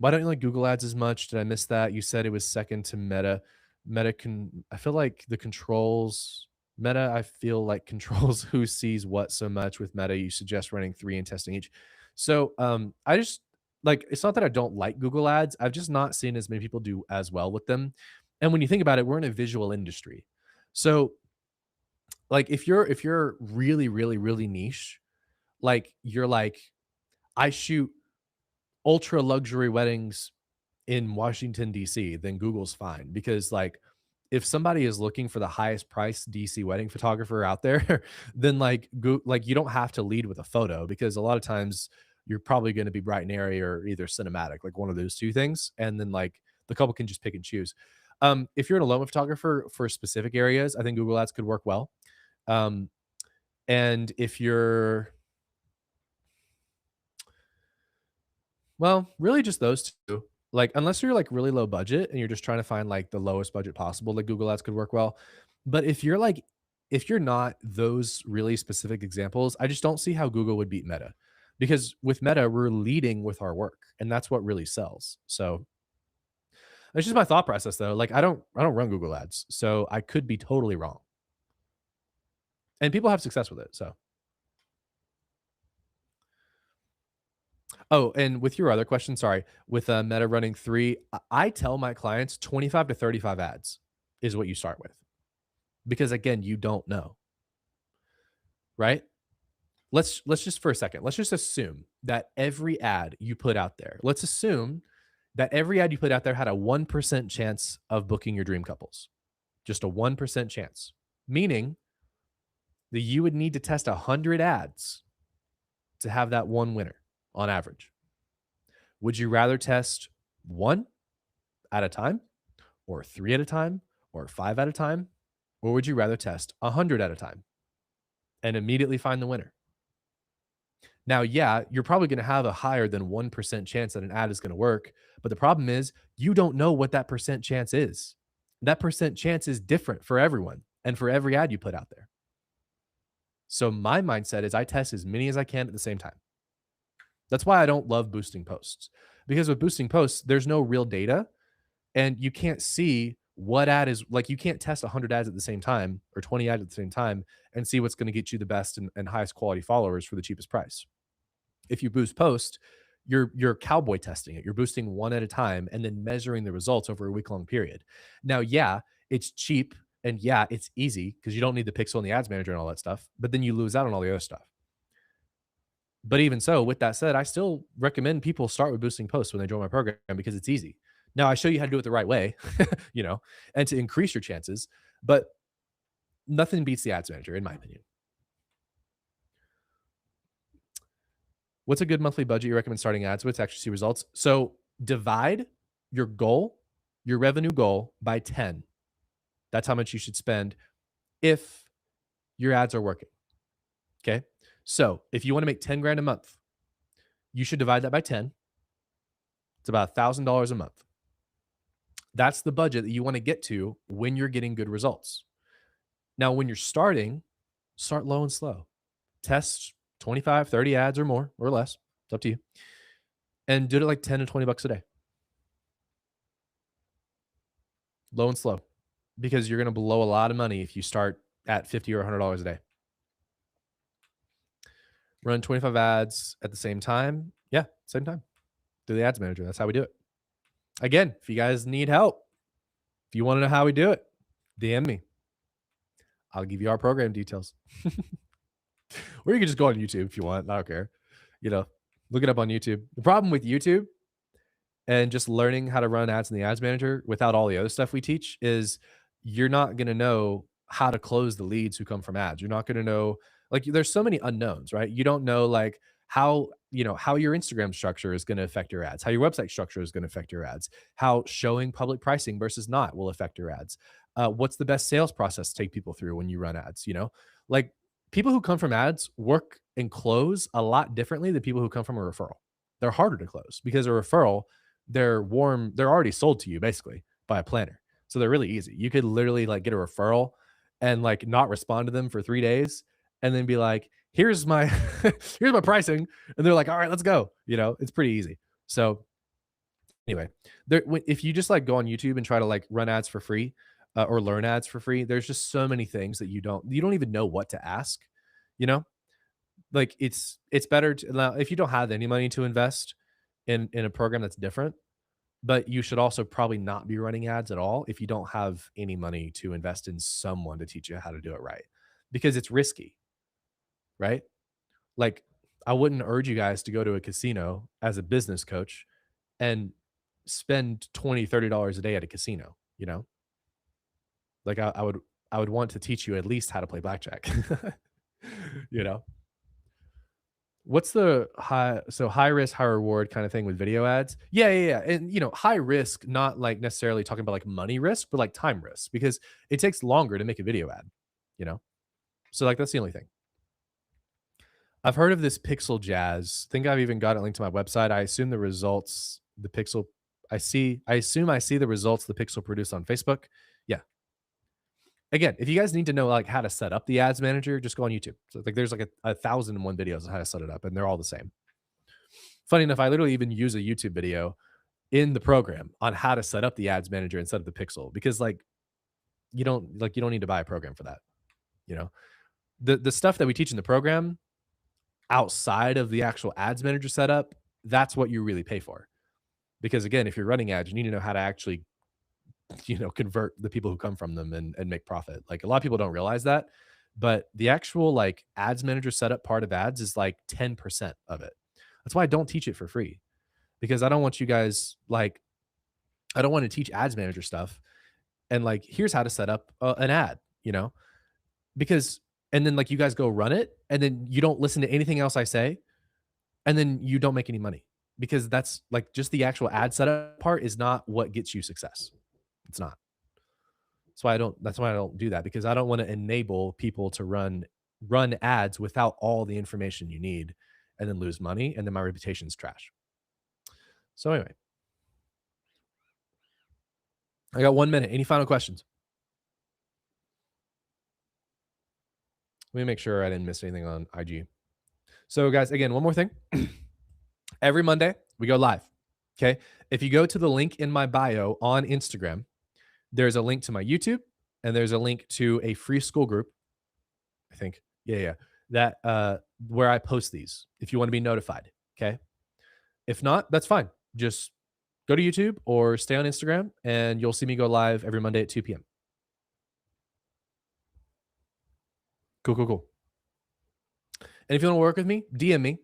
Why don't you like Google Ads as much? Did I miss that? You said it was second to Meta. I feel like the controls Meta, I feel like controls who sees what so much with Meta. You suggest running 3 and testing each. So I just like it's not that I don't like Google Ads. I've just not seen as many people do as well with them. And when you think about it, we're in a visual industry. So like if you're really, really, really niche, like you're like, I shoot ultra luxury weddings in Washington, DC, then Google's fine because like if somebody is looking for the highest price DC wedding photographer out there, then like you don't have to lead with a photo because a lot of times you're probably going to be bright and airy or either cinematic, like one of those two things. And then like the couple can just pick and choose. If you're an alone photographer for specific areas, I think Google Ads could work well. Um, and if you're, well, really just those two. Like, unless you're like really low budget and you're just trying to find like the lowest budget possible, like Google Ads could work well. But if you're not those really specific examples, I just don't see how Google would beat Meta. Because with Meta, we're leading with our work, and that's what really sells. So that's just my thought process though. Like I don't run Google Ads, so I could be totally wrong. And people have success with it. So oh, and with your other question, sorry, with Meta running three, I tell my clients 25 to 35 ads is what you start with. Because again, you don't know, right? Let's just for a second, let's just assume that every ad you put out there, let's assume that every ad you put out there had a 1% chance of booking your dream couples. Just a 1% chance. Meaning that you would need to test 100 ads to have that one winner on average. Would you rather test one at a time, or three at a time, or five at a time? Or would you rather test 100 at a time and immediately find the winner? Now, yeah, you're probably going to have a higher than 1% chance that an ad is going to work. But the problem is, you don't know what that percent chance is. That percent chance is different for everyone and for every ad you put out there. So, my mindset is I test as many as I can at the same time. That's why I don't love boosting posts, because with boosting posts, there's no real data and you can't see what ad is like. You can't test 100 ads at the same time or 20 ads at the same time and see what's going to get you the best and highest quality followers for the cheapest price. If you boost post, you're cowboy testing it. You're boosting one at a time and then measuring the results over a week long period. Now, yeah, it's cheap and yeah, it's easy because you don't need the pixel and the ads manager and all that stuff, but then you lose out on all the other stuff. But even so, with that said, I still recommend people start with boosting posts when they join my program because it's easy. Now I show you how to do it the right way, you know, and to increase your chances, but nothing beats the ads manager, in my opinion. What's a good monthly budget you recommend starting ads with to actually see results? So divide your goal, your revenue goal by 10. That's how much you should spend if your ads are working. Okay. So if you want to make 10 grand a month, you should divide that by 10. It's about $1,000 a month. That's the budget that you want to get to when you're getting good results. Now, when you're starting, start low and slow. Test 25, 30 ads or more or less. It's up to you. And do it like 10 to 20 bucks a day. Low and slow. Because you're going to blow a lot of money if you start at 50 or $100 a day. Run 25 ads at the same time. Yeah, same time. Do the ads manager. That's how we do it. Again, if you guys need help, if you want to know how we do it, DM me. I'll give you our program details. Or you can just go on YouTube if you want. I don't care. You know, look it up on YouTube. The problem with YouTube and just learning how to run ads in the ads manager without all the other stuff we teach is you're not going to know how to close the leads who come from ads. You're not going to know, like, there's so many unknowns, right? You don't know like how, you know, how your Instagram structure is going to affect your ads, how your website structure is going to affect your ads, how showing public pricing versus not will affect your ads. What's the best sales process to take people through when you run ads, you know? Like, people who come from ads work and close a lot differently than people who come from a referral. They're harder to close because a referral, they're warm, they're already sold to you basically by a planner. So they're really easy. You could literally like get a referral and like not respond to them for 3 days and then be like, here's my here's my pricing. And they're like, all right, let's go. You know, it's pretty easy. So anyway, there, if you just like go on YouTube and try to like run ads for free or learn ads for free, there's just so many things that you don't even know what to ask, you know? Like it's better to now if you don't have any money to invest in a program that's different, but you should also probably not be running ads at all if you don't have any money to invest in someone to teach you how to do it right. Because it's risky, right? Like I wouldn't urge you guys to go to a casino as a business coach and spend 20, $30 a day at a casino, you know? Like I would want to teach you at least how to play blackjack. You know? What's the high risk, high reward kind of thing with video ads? Yeah, yeah, yeah. And high risk, not like necessarily talking about like money risk, but like time risk because it takes longer to make a video ad, you know? So like that's the only thing. I've heard of this pixel jazz. Think I've even got it linked to my website. I assume the results the pixel I assume I see the results the pixel produced on Facebook. Yeah. Again, if you guys need to know like how to set up the ads manager, just go on YouTube. So like there's like a 1,001 videos on how to set it up and they're all the same. Funny enough, I literally even use a YouTube video in the program on how to set up the ads manager and set up the pixel because you don't need to buy a program for that. You know, the stuff that we teach in the program outside of the actual ads manager setup, that's what you really pay for. Because again, if you're running ads, you need to know how to actually, convert the people who come from them and make profit. Like a lot of people don't realize that, but the actual like ads manager setup part of ads is like 10% of it. That's why I don't teach it for free because I don't want you guys like I don't want to teach ads manager stuff and like here's how to set up an ad, because and then like you guys go run it and then you don't listen to anything else I say and then you don't make any money because that's like just the actual ad setup part is not what gets you success. It's not. That's why I don't do that because I don't want to enable people to run ads without all the information you need and then lose money and then my reputation's trash. So anyway, I got 1 minute. Any final questions? Let me make sure I didn't miss anything on IG. So guys, again, one more thing. Every Monday, we go live. Okay. If you go to the link in my bio on Instagram, there's a link to my YouTube and there's a link to a free school group, I think. Yeah, yeah. That where I post these if you want to be notified. Okay. If not, that's fine. Just go to YouTube or stay on Instagram and you'll see me go live every Monday at 2 p.m. Cool, cool, cool. And if you want to work with me, DM me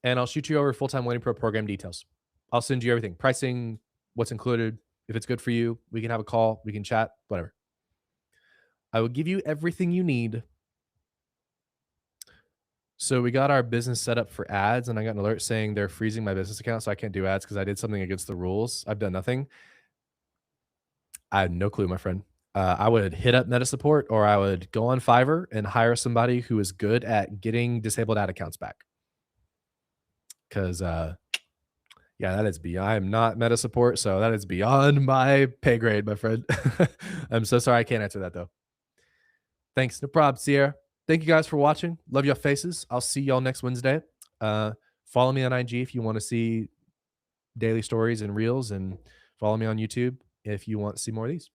and I'll shoot you over full-time wedding pro program details. I'll send you everything, pricing, what's included. If it's good for you, we can have a call, we can chat, whatever. I will give you everything you need. So we got our business set up for ads, and I got an alert saying they're freezing my business account, so I can't do ads because I did something against the rules. I've done nothing. I had no clue, my friend. I would hit up Meta support, or I would go on Fiverr and hire somebody who is good at getting disabled ad accounts back. Because yeah, that is beyond. I am not Meta support, so that is beyond my pay grade, my friend. I'm so sorry I can't answer that though. Thanks. No problem, Sierra. Thank you guys for watching. Love your faces. I'll see y'all next Wednesday. Follow me on IG if you want to see daily stories and reels, and follow me on YouTube if you want to see more of these.